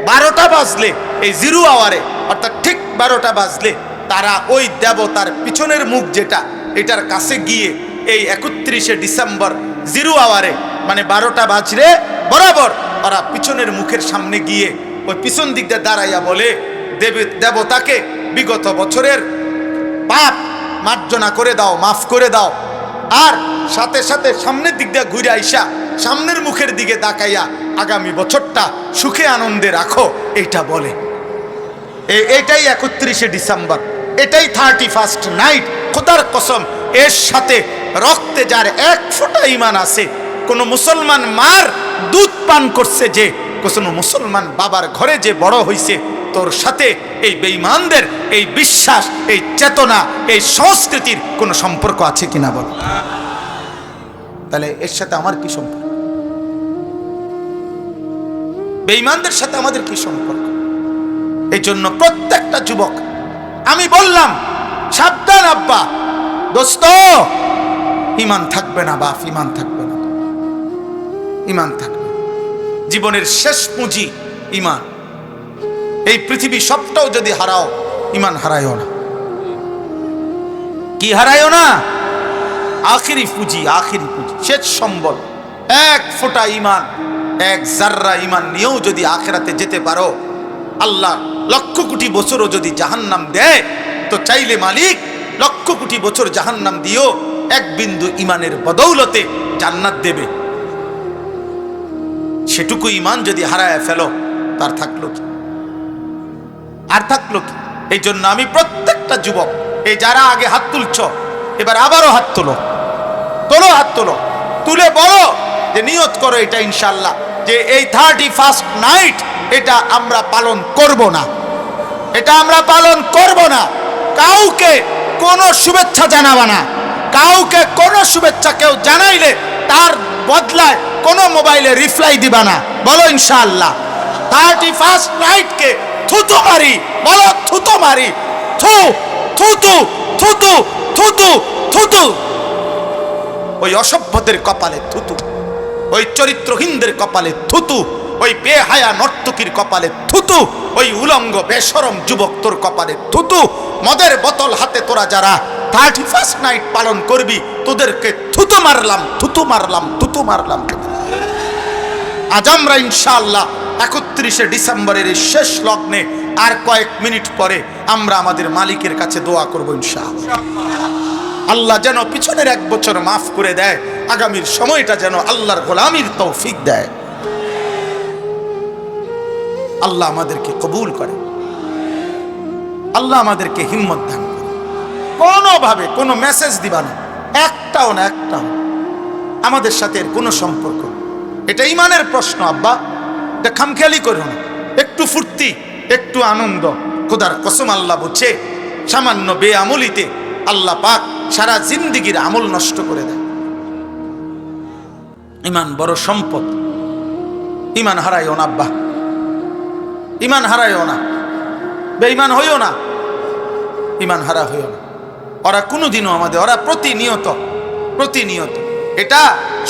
12টা বাজলে, এই 0 আওয়ারে, অর্থাৎ ঠিক 12টা বাজলে তারা ওই দেবতার পিছনের মুখ যেটা, এটার কাছে গিয়ে এই 31শে ডিসেম্বর 0 আওয়ারে, মানে 12টা বাজলে বরাবর ওরা পিছনের মুখের সামনে গিয়ে ওই পিছন দিক দিয়ে দাঁড়াইয়া বলে, দেবতাকে বিগত বছরের পাপ মার্জনা করে দাও, মাফ করে দাও। আর সাথে সাথে সামনের দিক দিয়ে ঘুরে আইসা সামনের মুখের দিকে তাকাইয়া আগামী বছরটা সুখে আনন্দে রাখো, এইটা বলে। এটাই 31শে ডিসেম্বর, এটাই 31st নাইট। খোদার কসম, এর সাথে রক্তে যার 1 ফোঁটা ঈমান আছে, কোন মুসলমান মার দুধ পান করছে যে, কোন মুসলমান বাবার ঘরে যে বড় হইছে, তোর সাথে এই বেঈমানদের এই বিশ্বাস, এই চেতনা, এই সংস্কৃতির কোনো সম্পর্ক আছে কিনা বল? তাহলে এর সাথে আমার কি সম্পর্ক? বেঈমানদের সাথে আমাদের কি সম্পর্ক? এই জন্য প্রত্যেকটা যুবক, আমি বললাম সাবধান আব্বা, দোস্ত, ঈমান থাকবে না বাপ, ঈমান থাকবে না, ঈমান থাকবে। জীবনের শেষ পুঁজি ঈমান। এই পৃথিবী সবটাও যদি হারাও, ঈমান হারায়ও না। কি হারায়ও না? আখিরি পুঁজি, আখিরি পুঁজি, শেষ সম্বল। 1 ফোঁটা ঈমান, 1 জাররা ঈমান নিয়েও যদি আখিরাতে যেতে পারো, আল্লাহ লক্ষ কোটি বছরও যদি জাহান্নাম দেয়, তো চাইলে মালিক লক্ষ কোটি বছর জাহান্নাম দিও, 1 বিন্দু ঈমানের বদৌলতে জান্নাত দেবে। সেটুকু ইমান যদি হারায় ফেলো, তার থাকলো কি? আর থাকলো কি? এই জন্য আমি প্রত্যেকটা যুবক, এই যারা আগে হাত তুলছ, এবার আবারও হাত তোলো, হাত তোলো, তুলে বলো যে নিয়ত করো এটা ইনশাআল্লাহ যে এই 31st নাইট এটা আমরা পালন করব না, এটা আমরা পালন করব না। কাউকে কোনো শুভেচ্ছা জানাবা না, কাউকে কোনো শুভেচ্ছা কেউ জানাইলে তার বদলায় কোনো মোবাইলে রিপ্লাই দিবা না। বলো ইনশাআল্লাহ 31st নাইটকে থুতু মারি, বলো থুতু মারি, থু থুতু থুতু থুতু থুতু। ওই অসভ্যদের কপালে থুতু, ওই চরিত্রহীনদের কপালে থুতু, ওই বেহায়া নর্তকীর কপালে থুতু, ওই উলঙ্গ বেশরম যুবক তোর কপালে থুতু। মদের বোতল হাতে তোরা যারা 31st নাইট পালন করবি, তোদেরকে থুতু মারলাম, থুতু মারলাম, থুতু মারলাম। আজ আমরা ইনশাআল্লাহ 31শে ডিসেম্বরের এই শেষ লগ্নে আর কয়েক মিনিট পরে আমরা আমাদের মালিকের কাছে দোয়া করব ইনশাআল্লাহ। আল্লাহ যেন পিছনের 1 বছর মাফ করে দেয়, আগামীর সময়টা যেন আল্লাহর গোলামির তৌফিক দেয়। আল্লাহ আমাদেরকে কবুল করে, আল্লাহ আমাদেরকে হিম্মত দান করে। কোনোভাবে কোনো মেসেজ দিবা না, একটাও না, একটাও আমাদের সাথে এর কোনো সম্পর্ক। এটা ইমানের প্রশ্ন আব্বা, এটা খামখেয়ালি করো না। একটু ফুর্তি, একটু আনন্দ, খোদার কসম আল্লাহ বুঝছে সামান্য বেআমলিতে আল্লাহ পাক সারা জিন্দিগির আমল নষ্ট করে দেয়। ইমান বড় সম্পদ, ইমান হারাইও না আব্বা, ইমান হারাইও না, বেঈমান হইও না, ইমান হারা হইও না। ওরা কোনোদিনও আমাদের, ওরা প্রতিনিয়ত এটা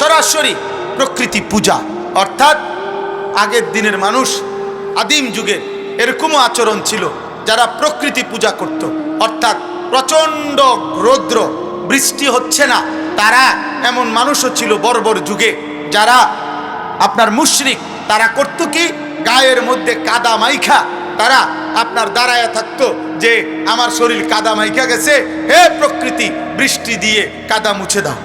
সরাসরি প্রকৃতি পূজা, অর্থাৎ আগের দিনের মানুষ আদিম যুগে এরকমও আচরণ ছিল, যারা প্রকৃতি পূজা করত, অর্থাৎ প্রচণ্ড রৌদ্র, বৃষ্টি হচ্ছে না, তারা এমন মানুষও ছিল বর্বর যুগে যারা আপনার মুশরিক। তারা করত কি, গায়ের মধ্যে কাদা মাইখা তারা আপনার দাঁড়ায় থাকতো যে আমার শরীর কাদা মাইখা গেছে, হে প্রকৃতি বৃষ্টি দিয়ে কাদা মুছে দাও।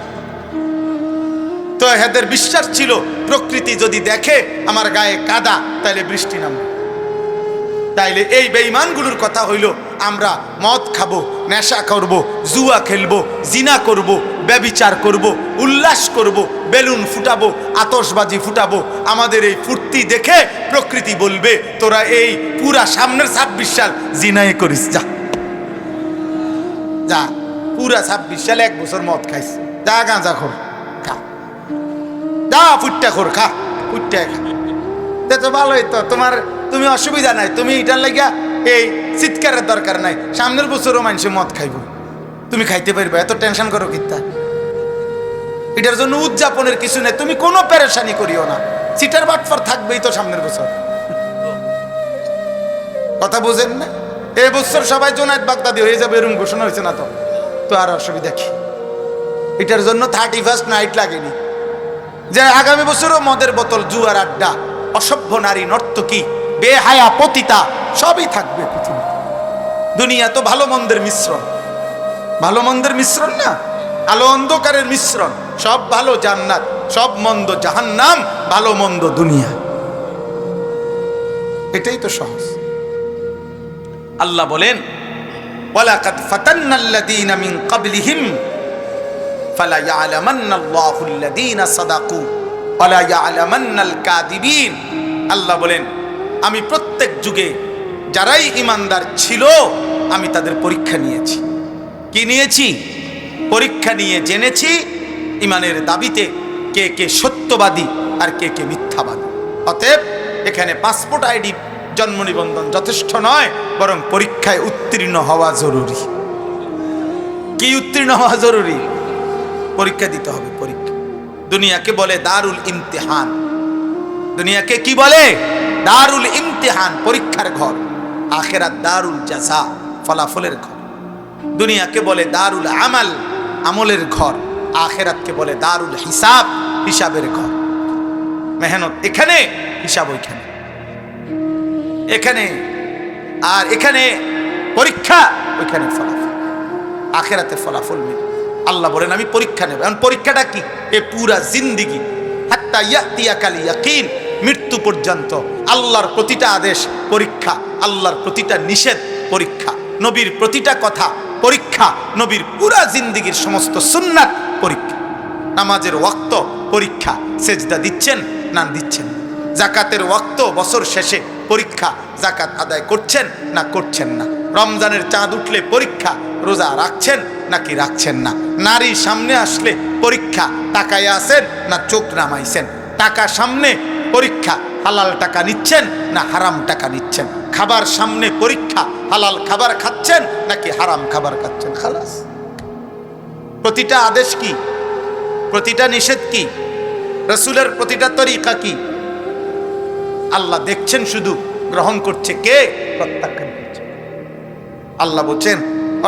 তো এদের বিশ্বাস ছিল প্রকৃতি যদি দেখে আমার গায়ে কাদা তাহলে বৃষ্টি নামবে। তাইলে এই বেঈমানগুলোর কথা হইল আমরা মদ খাবো, নেশা করব, জুয়া খেলবো, জিনা করব, ব্যভিচার করব, উল্লাস করব, বেলুন ফুটাবো, আতশবাজি ফুটাবো। আমাদের এই ফুর্তি দেখে প্রকৃতি বলবে তোরা এই পুরা সামনের 26 সাল জিনাই করিস, যা যা, পুরা 26 সাল 1 বছর মদ খাইস, যা গাঁজা খোর খা, যা ফুটটা খোর খা, ফুটটা খা। তো ভালোই তো, তুমি অসুবিধা নাই, তুমি এটার লাগিয়া এই চিৎকারের দরকার নাই, সামনের বছরও মানুষে মদ খাইব, তুমি খাইতে পারবে, এত টেনশন করো কিতা? এটার জন্য উদযাপনের কিছু নেই, তুমি কোনো পেরেশানি করিও না, সিটার বাটফার থাকবেই তো সামনের বছর। কথা বুঝেন না? এই বছর সবাই জোনায়েত বাগদাদি হয়ে যাবে এরকম ঘোষণা হয়েছে না, তো আর অসুবিধা কি? এটার জন্য 31st নাইট লাগেনি যে আগামী বছরও মদের বোতল, জুয়ার আড্ডা, অসভ্য নারী নর্তকী, বেহায়া পতিতা সবই থাকবে পৃথিবী। দুনিয়া তো ভালো মন্দের মিশ্রণ, ভালো মন্দের মিশ্রণ না, আলো অন্ধকারের মিশ্রণ। সব ভালো জান্নাত, সব মন্দ জাহান্নাম, ভালো মন্দ দুনিয়া। এটাই তো সহজ। আল্লাহ বলেন ওয়ালাকাদ ফাতান্নাল্লাযীনা মিন ক্বাবলিহিম ফালা ইয়ালামান্নাল্লাহুল্লাযীনা সাদাকু ওয়ালা ইয়ালামান্নাল কাযিবিন। আল্লাহ বলেন আমি প্রত্যেক যুগে যারাই ইমানদার ছিল আমি তাদের পরীক্ষা নিয়েছি। কি নিয়েছি? পরীক্ষা নিয়ে জেনেছি ইমানের দাবিতে কে কে সত্যবাদী আর কে কে মিথ্যাবাদী। অতএব এখানে পাসপোর্ট আইডি, জন্ম নিবন্ধন যথেষ্ট নয়, বরং পরীক্ষায় উত্তীর্ণ হওয়া জরুরি। কি উত্তীর্ণ হওয়া জরুরি? পরীক্ষা দিতে হবে। পরীক্ষা দুনিয়াকে বলে দারুল ইমতিহান। দুনিয়াকে কি বলে? দারুল ইমতিহান, পরীক্ষার ঘর। আখিরাত দারুল জাযা, ফলাফলের ঘর। দুনিয়াকে বলে দারুল আমাল, আমলের ঘর। আখিরাতকে বলে দারুল হিসাব, হিসাবের ঘর। মেহনত এখানে, হিসাব ওইখানে। এখানে আর এখানে পরীক্ষা, ওইখানে ফলাফল। আখিরাতে ফলাফল মিলে। আল্লাহ বলেন আমি পরীক্ষা নেব। এখন পরীক্ষাটা কি? এ পুরা জিন্দিগি, হাত্তা ইয়াতিয়াকাল ইয়াকিন, মৃত্যু পর্যন্ত আল্লাহর প্রতিটা আদেশ পরীক্ষা, আল্লাহর প্রতিটা নিষেধ পরীক্ষা, নবীর প্রতিটা কথা পরীক্ষা, নবীর পুরা জিন্দেগীর সমস্ত সুন্নাত পরীক্ষা। নামাজের ওয়াক্ত পরীক্ষা, সেজদা দিচ্ছেন না দিচ্ছেন। জাকাতের ওয়াক্ত বছর শেষে পরীক্ষা, জাকাত আদায় করছেন না করছেন না। রমজানের চাঁদ উঠলে পরীক্ষা, রোজা রাখছেন নাকি রাখছেন না। নারী সামনে আসলে পরীক্ষা, তাকায় আছেন না চোখ নামাইছেন। টাকা সামনে পরীক্ষা, হালাল টাকা নিচ্ছেন না হারাম টাকা নিচ্ছেন। খাবার সামনে পরীক্ষা, হালাল খাবার খাচ্ছেন নাকি হারাম খাবার খাচ্ছেন। খালাস। প্রতিটা আদেশ কি, প্রতিটা নিষেধ কি, রাসূলের প্রতিটা তরিকা কি, আল্লাহ দেখছেন, শুধু গ্রহণ করছে কে, প্রত্যাখ্যান করছে। আল্লাহ বলছেন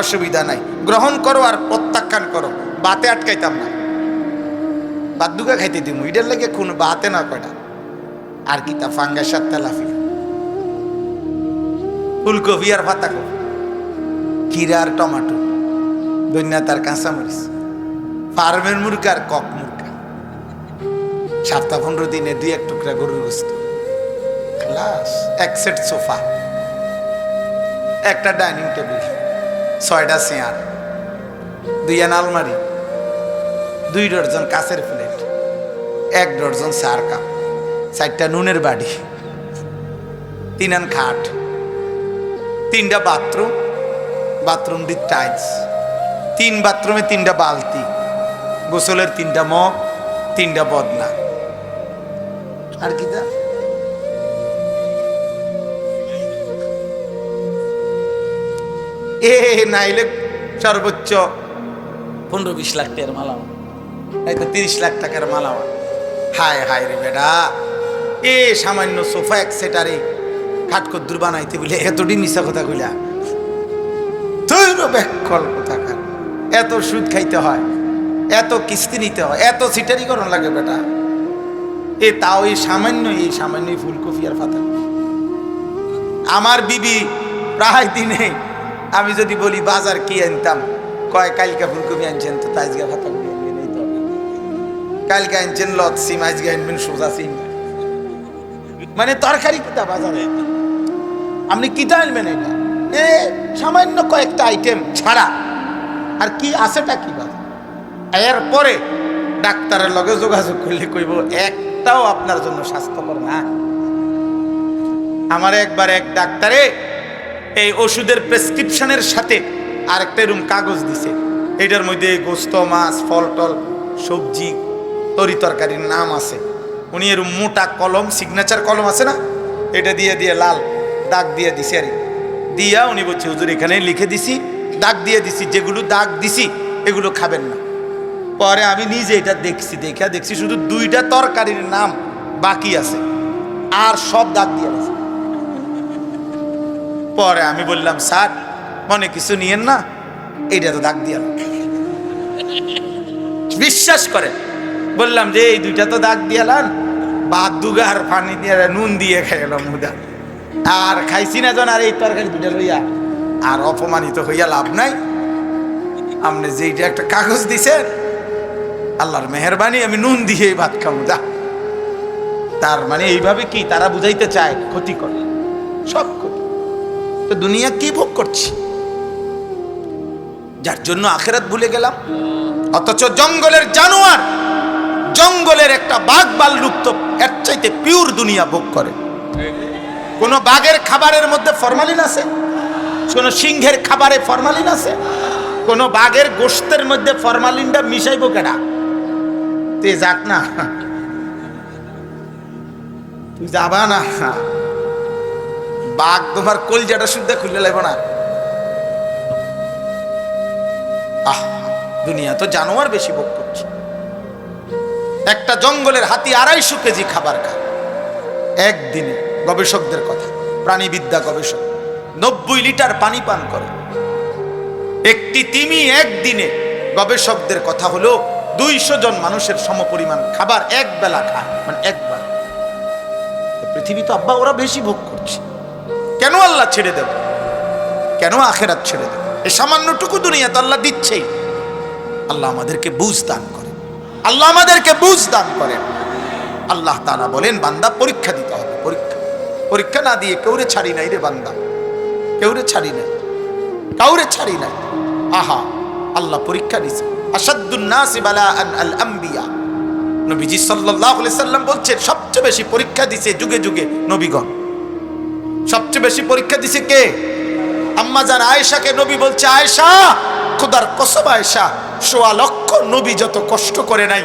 অসুবিধা নাই, গ্রহণ করো আর প্রত্যাখ্যান করো। বাতে আটকাইতাম না, বাদ দুগা খাইতে দিব, এটার লাগে কোন বাতে না কয়টা আর কি তা ফাঙ্গাসার তেলাফি, ফুলকপি আর পাতাকপি, কিরা আর টমাটো, দৈন্যা তার কাঁচামরিচ, ফার্মের মুরগা আর কক মুরগা, সপ্তাহ 15 দিনে 2-1 টুকরা গরুর গোস্ত, খালাস। এক সেট সোফা, একটা ডাইনিং টেবিল, 6টা চেয়ার, 2 আলমারি, 2 ডজন কাঁচের প্লেট, 1 ডজন চার কাপ, 4টা নুনের বাড়ি, 3 খাট, 3টা বাথরুম, বাথরুম দি টাইলস, 3 বাথরুমে 3টা বালতি, গোসলের 3টা মগ, 3টা বদনা, আর কি তা নাইলে সর্বোচ্চ 15-20 লাখ টাকার মালামা, এই তো 30 লাখ টাকার মালামা। হায় হায় রে বেটা, সামান্য সোফা এক সেটারে খাটকদ্দুর বানাইতে বলে এতটি মিশা কথা কইলা, তৈর ব্যাকল কোথাকার। এত সুদ খাইতে হয়, এত কিস্তি নিতে হয়, এত সিটারি করণ লাগে বেটা। তাও এই সামান্য ফুলকপি আর পাতা। আমার বিবি প্রায় দিনে আমি যদি বলি বাজার কি আনতাম, কয় কালকা ফুলকপি আনছেন তো তাজগা পাতা নেই তো, কালকে আনছেন লত সিম, আজকে আনবেন সোজা সিম। মানে তরকারি কিতা বাজারে, আপনি কিতা আনবেন এটা? সামান্য কয়েকটা আইটেম ছাড়া আর কি আছেটা কি বাজার? এরপরে ডাক্তারের লগে যোগাযোগ করলে কইব একটাও আপনার জন্য স্বাস্থ্যকর না। আমার একবার এক ডাক্তারে এই ওষুধের প্রেসক্রিপশনের সাথে আরেকটা এরকম কাগজ দিছে, এটার মধ্যে গোস্ত, মাছ, ফল টল, সবজি, তরি তরকারির নাম আছে। উনি এরকম মোটা কলম, সিগনেচার কলম আছে না, এটা দিয়ে লাল দাগ দিয়ে দিছে। আর দিয়া উনি বলছে হুজুর এখানে লিখে দিছি, দাগ দিয়ে দিছি, যেগুলো দাগ দিছি এগুলো খাবেন না। পরে আমি নিজে এটা দেখছি শুধু 2টা তরকারির নাম বাকি আছে, আর সব দাগ দিয়ে আছে। পরে আমি বললাম স্যার মনে কিছু নিয়েন না, এইটা তো দাগ দিয়ে বিশ্বাস করেন। বললাম যে এই 2টা তো দাগ দিয়ে বাদ দুগার পানি দিয়ে নুন দিয়ে খাইলাম মুদা, আর খাইছি না জন। আর এই তরকারি 2টা লইয়া আর অপমানিত হইয়া লাভ নাই। আপনি যেইটা একটা কাগজ দিছেন, আল্লাহর মেহেরবানি, আমি নুন দিয়ে ভাত খাবো যা। তার মানে এইভাবে কি তারা বুঝাইতে চায় ক্ষতি করে, সব ক্ষতি। তো দুনিয়া কি ভোগ করছি, যার জন্য আখেরাত ভুলে গেলাম। অথচ জঙ্গলের জানোয়ার, জঙ্গলের একটা বাঘ ভাল্লুক তো এর চাইতে পিওর দুনিয়া ভোগ করে। কোন বাঘের খাবারের মধ্যে ফরমালিন আছে? কোন সিংহের খাবারে ফরমালিন আছে? কোন বাঘের গোশতের মধ্যে ফরমালিনটা মিশাইব কেডা? তুই যাক না, তুই যাবা না, বাঘ তোমার কলজাটা শুদ্ধ খুলে লাগবে না। দুনিয়া তো জানোয়ার বেশি ভোগ করছে। একটা জঙ্গলের হাতি 250 কেজি খাবার খায় একদিনে। গবেষকদের কথা, প্রাণীবিদ্যা গবেষক 90 লিটার পানি পান করে একটি তিমি একদিনে। গবেষকদের কথা হলো 200 জন মানুষের সমপরিমাণ খাবার এক বেলা খায়, মানে একবার। পৃথিবী তো আব্বা ওরা বেশি ভোগ করছে। কেন আল্লাহ ছেড়ে দেব? কেন আখেরাত ছেড়ে দেব? এই সামান্যটুকু দুনিয়া তো আল্লাহ দিচ্ছেই। আল্লাহ আমাদেরকে বুঝ দান করে, আল্লাহ আমাদেরকে বুঝ দান করেন। আল্লাহ তাআলা বলেন বান্দা পরীক্ষা দিতে হবে। পরীক্ষা না দিয়ে কেউরে ছাড়ি নাই রে বান্দা, কেউরে ছাড়ি নাই, কাউরে ছাড়ি নাই। আহা, আল্লাহ পরীক্ষা দিছে। আশাদ্দুন নাসি বালাআন আল আম্বিয়া, নবীজি সাল্লাল্লাহু আলাইহি সাল্লাম বলছেন সবচেয়ে বেশি পরীক্ষা দিছে যুগে যুগে নবীগণ। সবচেয়ে বেশি পরীক্ষা দিছে কে? আম্মা জান আয়েশাকে নবী বলছে, আয়েশা, খোদার কসম আয়েশা, ১৬ লক্ষ নবী যত কষ্ট করে নাই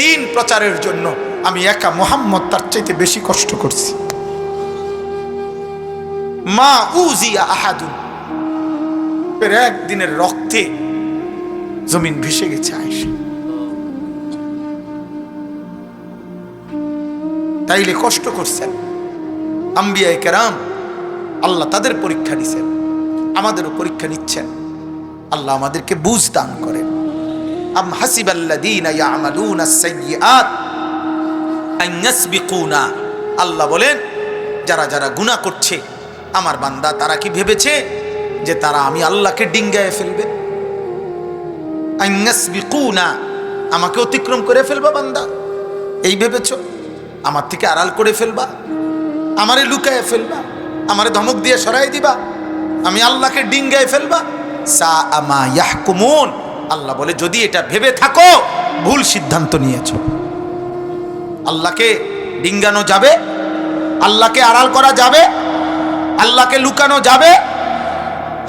দিন প্রচারের জন্য, আমি একা মুহাম্মদ তার চাইতে বেশি কষ্ট করছি। মা উজিয়া আহাদুন, এর একদিনের রক্তে জমিন ভেসে গেছে আয়েশা। তাইলে কষ্ট করছেন আম্বিয়ায়ে কেরাম, আল্লাহ তাদের পরীক্ষা নিছেন, আমাদেরও পরীক্ষা নিচ্ছেন। আল্লাহ আমাদেরকে বুঝ দান করেন। আম হাসিবাল্লাযীনা ইয়ামালুনাস সাইয়্যাত আন ইয়াসবিকুনা, আল্লাহ বলেন যারা যারা গুনাহ করছে আমার বান্দা তারা কি ভেবেছে যে তারা আমি আল্লাহকে ডিঙ্গায়ে ফেলবে? আন ইয়াসবিকুনা, আমাকে অতিক্রম করে ফেলবা বান্দা, এই ভেবেছো? আমার থেকে আড়াল করে ফেলবা, আমারে লুকায়ে ফেলবা, আমারে ধমক দিয়ে সরাই দিবা, আমি আল্লাহকে ডিঙ্গায় ফেলবা? সাআ মা ইয়াহকুমুন, আল্লাহ বলে যদি এটা ভেবে থাকো ভুল সিদ্ধান্ত নিয়েছো। আল্লাহকে ডিঙ্গানো যাবে? আল্লাহকে আড়াল করা যাবে? আল্লাহকে লুকানো যাবে?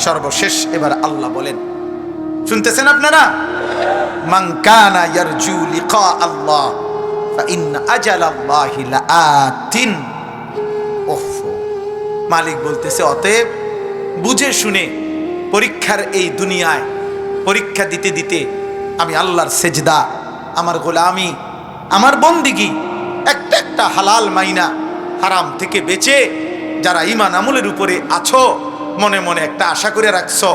সর্বশেষ এবার আল্লাহ বলেন, শুনতেছেন আপনারা? মান কানা ইয়ারজু লিকা আল্লাহ ফাইন্না আজালাল্লাহি লাআতিন। ওফ, মালিক বলতেছে অতএব বুঝে শুনে পরীক্ষার এই দুনিয়ায় পরীক্ষা দিতে দিতে আমি আল্লাহর সেজদা, আমার গোলামি, আমার বন্দিগি একটা একটা হালাল মাইনা হারাম থেকে বেঁচে যারা ঈমান আমলের উপরে আছো, মনে মনে একটা আশা করে রাখছো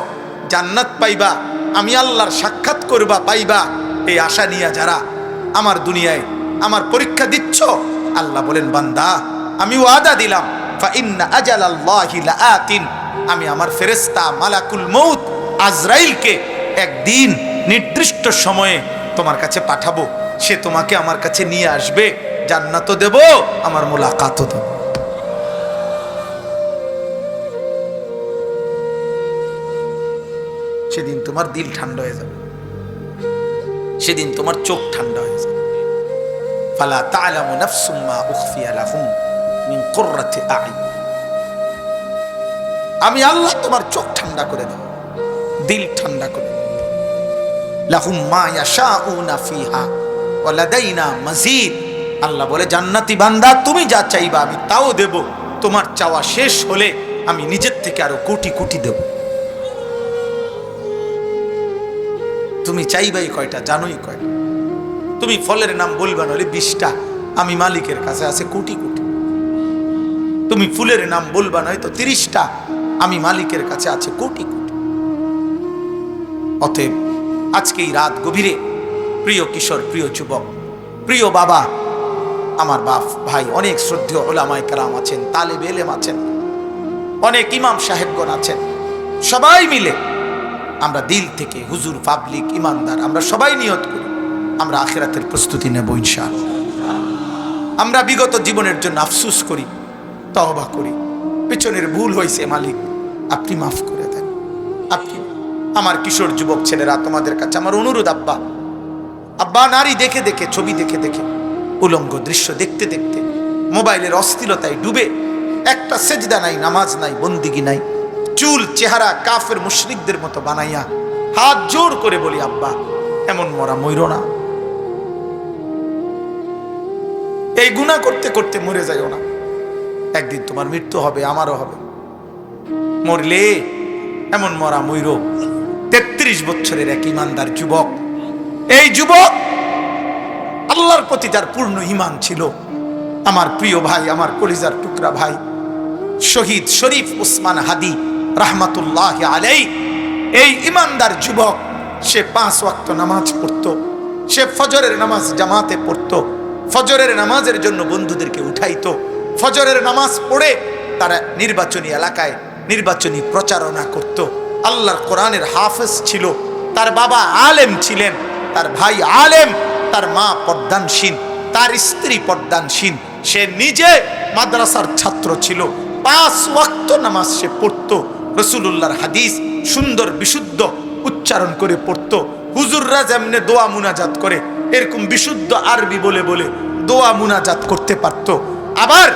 জান্নাত পাইবা, আমি আল্লাহর সাক্ষাৎ করবা পাইবা, এই আশা নিয়ে যারা আমার দুনিয়ায় আমার পরীক্ষা দিচ্ছ, আল্লাহ বলেন বান্দা আমি ওয়াদা দিলাম ফাইন্না আজালাল্লাহি লাআতিন, আমি আমার ফেরেশতা মালাকুল মউত আজরাইলকে একদিন নির্দিষ্ট সময়ে তোমার কাছে পাঠাবো, সে তোমাকে আমার কাছে নিয়ে আসবে, জান্নাতও দেব, আমার মোলাকাতও দেব। সেদিন তোমার দিল ঠান্ডা হয়ে যাবে, সেদিন তোমার চোখ ঠান্ডা হয়ে যাবে। ফালা তা'লামু নাফসুম মা উখফিয়া লাহুম মিন কুররাতি আ'ইন, আমি আল্লাহ তোমার চোখ ঠান্ডা করে দেব, দিল ঠান্ডা করে দেব। লাহুম মা ইয়াশাউনা ফিহা ওয়া লাদাইনা মাজিদ, আল্লাহ বলে জান্নাতি বান্দা তুমি যা চাইবা আমি তাও দেব, তোমার চাওয়া শেষ হলে আমি নিজের থেকে আরো কোটি কোটি দেব। তুমি চাইবাই কয়টা জানোই কয়টা? তুমি ফলের নাম বলবা নলে 20টা, আমি মালিকের কাছে আছে কোটি কোটি। তুমি ফুলের নাম বলবা নয়তো 30টা, আমি মালিকের কাছে আছে কোটি কোটি। অতএব আজকে এই রাত গভীরে প্রিয় কিশোর, প্রিয় যুবক, প্রিয় বাবা, আমার বাপ ভাই, অনেক শ্রদ্ধেয় উলামায়ে কেরাম আছেন, তালেবে ইলম আছেন, অনেক ইমাম সাহেবগণ আছেন, সবাই মিলে আমরা দিল থেকে হুজুর, পাবলিক, ইমানদার আমরা সবাই নিয়ত করি আমরা আখিরাতের প্রস্তুতি নেব ইনশাআল্লাহ। আমরা বিগত জীবনের জন্য আফসোস করি, তওবা করি, পেছনের ভুল হয়েছে মালিক আপনি মাফ করে দেন। আপনি আমার কিশোর যুবক ছেলেরা, তোমাদের কাছে আমার অনুরোধ, আব্বা আব্বা নারী দেখে দেখে, ছবি দেখে দেখে, উলঙ্গ দৃশ্য দেখতে দেখতে মোবাইলের অস্থিরতায় ডুবে একটা সেজদা নাই, নামাজ নাই, বন্দিগি নাই, চুল চেহারা কাফের মুশরিকদের মতো বানাইয়া হাত জোর করে বলি আব্বা এমন মরা মইরো না, এই গুনাহ করতে করতে মরে যাইও না, একদিন তোমার মৃত্যু হবে, আমারও হবে। মরলে এমন মরা মইরো। 33 বছরের এক ইমানদার যুবক, এই যুবক আল্লাহর প্রতি যার পূর্ণ ঈমান ছিল, আমার প্রিয় ভাই, আমার কলিজার টুকরা ভাই শহীদ শরীফ উসমান হাদি রাহমাতুল্লাহি আলাইহি, এই ইমানদার যুবক সে 5 ওয়াক্ত নামাজ পড়তো, সে ফজরের নামাজ জামাতে পড়তো, ফজরের নামাজের জন্য বন্ধুদেরকে উঠাইতো, ফজরের নামাজ পড়ে তারা নির্বাচনী এলাকায় নির্বাচনী প্রচারণা করত, আল্লাহর কোরআনের হাফেজ ছিল, তার বাবা আলেম ছিলেন, তার ভাই আলেম, তার মা পর্দানশীল, তার স্ত্রী পর্দানসীন, সে নিজে মাদ্রাসার ছাত্র ছিল, 5 ওয়াক্ত নামাজ সে পড়তো, রাসূলুল্লাহর হাদিস সুন্দর বিশুদ্ধ উচ্চারণ করে পড়তো। হুজুররা যেমনে দোয়া মুনাজাত করে এরকম বিশুদ্ধ আরবি বলে বলে দোয়া মুনাজাত করতে পারত। আবার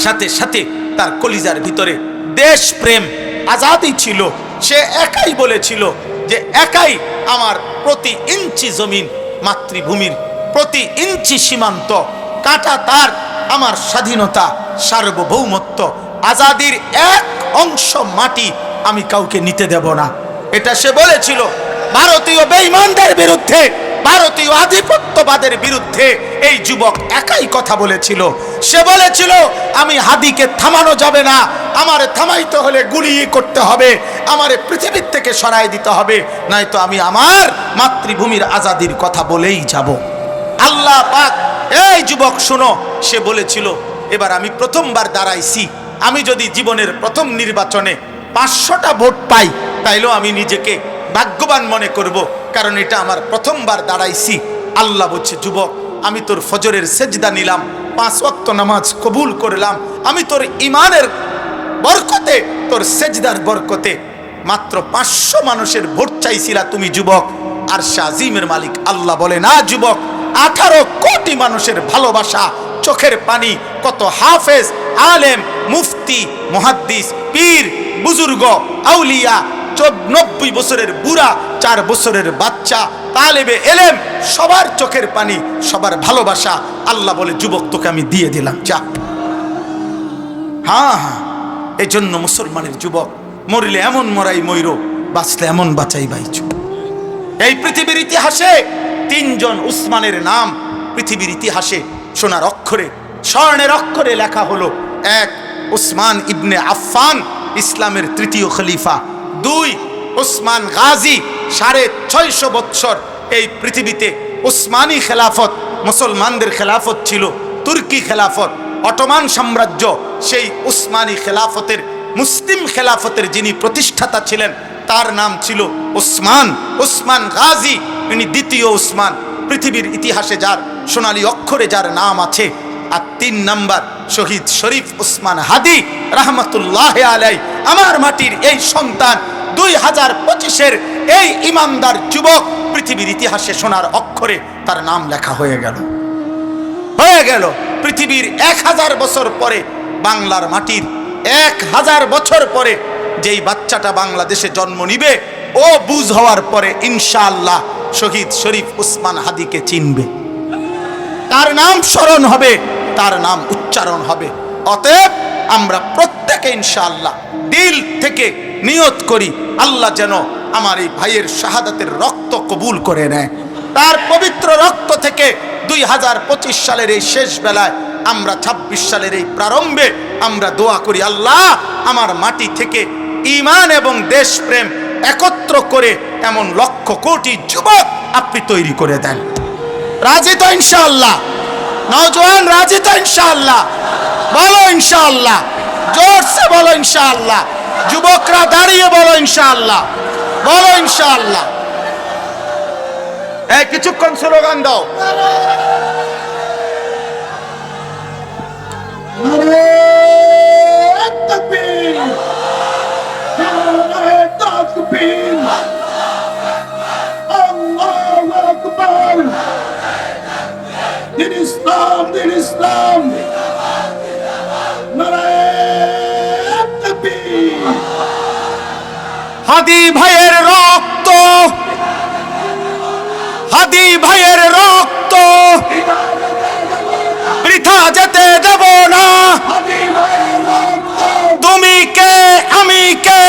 সাথে সাথে তার কলিজার ভিতরে দেশপ্রেম, আজাদি ছিল। সে একাই বলেছিল যে একাই আমার প্রতি ইঞ্চি জমিন, মাতৃভূমির প্রতি ইঞ্চি সীমান্ত কাটা তার, আমার স্বাধীনতা, সার্বভৌমত্ব, আজাদির এক অংশ মাটি আমি কাউকে নিতে দেব না। এটা সে বলেছিল ভারতীয় বেঈমানদের বিরুদ্ধে, ভারতীয় আধিপত্যবাদের বিরুদ্ধে। এই যুবক একাই কথা বলেছিল। সে বলেছিল আমি হাদিকে থামানো যাবে না, আমারে থামাইতে হলে গুলি করতে হবে, আমারে পৃথিবীর থেকে সরাই দিতে হবে, নয়তো আমি আমার মাতৃভূমির আজাদির কথা বলেই যাব। আল্লাহ পাক, এই যুবক শোনো, সে বলেছিল এবার আমি প্রথমবার দাঁড়াইছি, আমি যদি জীবনের প্রথম নির্বাচনে 500টা ভোট পাই তাইলেও আমি নিজেকে ভাগ্যবান মনে করব, কারণ এটা আমার প্রথমবার দাঁড়াইছি। আল্লাহ বলছে যুবক, আমি তোর ফজরের সেজদা নিলাম, 5 ওয়াক্ত নামাজ কবুল করলাম, আমি তোর ইমানের বরকতে, তোর সেজদার বরকতে মাত্র 500 মানুষের ভোট চাইছিলা তুমি যুবক, আর আজিমের মালিক আল্লাহ বলে না যুবক, 18 কোটি মানুষের ভালোবাসা, চোখের পানি, কত হাফেজ, আলেম, মুফতি, মুহাদ্দিস, পীর, বুজুর্গ, আউলিয়া, 90 বছরের বুড়া, 4 বছরের বাচ্চা, তালেবে এলেম, সবার চোখের পানি, সবার ভালোবাসা। আল্লাহ বলে যুবক তোকে আমি দিয়ে দিলাম, যা। হ্যাঁ হ্যাঁ, এই জন্য মুসলমানের যুবক, মরিলে এমন মরাই ময়ূর, বাঁচলে এমন বাঁচাই বাইচু। এই পৃথিবীর ইতিহাসে 3 জন উসমানের নাম পৃথিবীর ইতিহাসে সোনার অক্ষরে, স্বর্ণের অক্ষরে লেখা হলো। 1 উসমান ইবনে আফফান, ইসলামের 3য় খলিফা। 2 উসমান গাজী, 650 বৎসর এই পৃথিবীতে উসমানী খেলাফত, মুসলমানদের খেলাফত ছিল। তুর্কি খেলাফত, অটোমান সাম্রাজ্য, সেই উসমানী খেলাফতের, মুসলিম খেলাফতের যিনি প্রতিষ্ঠাতা ছিলেন তার নাম ছিল উসমান। উসমান গাজী, ইনি 2য় উসমান, পৃথিবীর ইতিহাসে যার সোনালী অক্ষরে যার নাম আছে। আর 3 নাম্বার শহীদ শরীফ উসমান হাদি রহমতুল্লাহ আলাই, আমার মাটির এই সন্তান, 2025-এর এই ইমানদার যুবক, পৃথিবীর ইতিহাসে সোনার অক্ষরে তার নাম লেখা হয়ে গেল। পৃথিবীর 1000 বছর পরে, বাংলার মাটির 1000 বছর পরে যেই বাচ্চাটা বাংলাদেশে জন্ম নিবে, ও বুঝ হওয়ার পরে ইনশাআল্লাহ শহীদ শরীফ উসমান হাদিকে চিনবে, তার নাম স্মরণ হবে, তার নাম উচ্চারণ হবে। অতএব আমরা প্রত্যেকে ইনশাআল্লাহ দিল থেকে নিয়ত করি, আল্লাহ যেন আমার এই ভাইয়ের শাহাদাতের রক্ত কবুল করে নেয়। তার পবিত্র রক্ত থেকে 2025 সালের এই শেষ বেলায়, আমরা 26 সালের এই প্রারম্ভে আমরা দোয়া করি, আল্লাহ আমার মাটি থেকে ঈমান এবং দেশপ্রেম একত্র করে এমন লক্ষ কোটি যুবক আপনি তৈরি করে দেন। রাজি তো ইনশাআল্লাহ? নওজোয়ান রাজি তো ইনশাআল্লাহ? বলো ইনশাআল্লাহ, জোরসে বলো ইনশাআল্লাহ। যুবকরা দাঁড়িয়ে বলো ইনশাআল্লাহ, বলো ইনশাআল্লাহ। এই কিছুক্ষণ স্লোগান দাও। দিন ইসলাম, দিন ইসলাম, নারায়ে তাকবীর। হাদি ভাইয়ের রক্ত, হাদি ভাইয়ের রক্ত বৃথা যেতে দেব না। তুমি কে, আমি কে,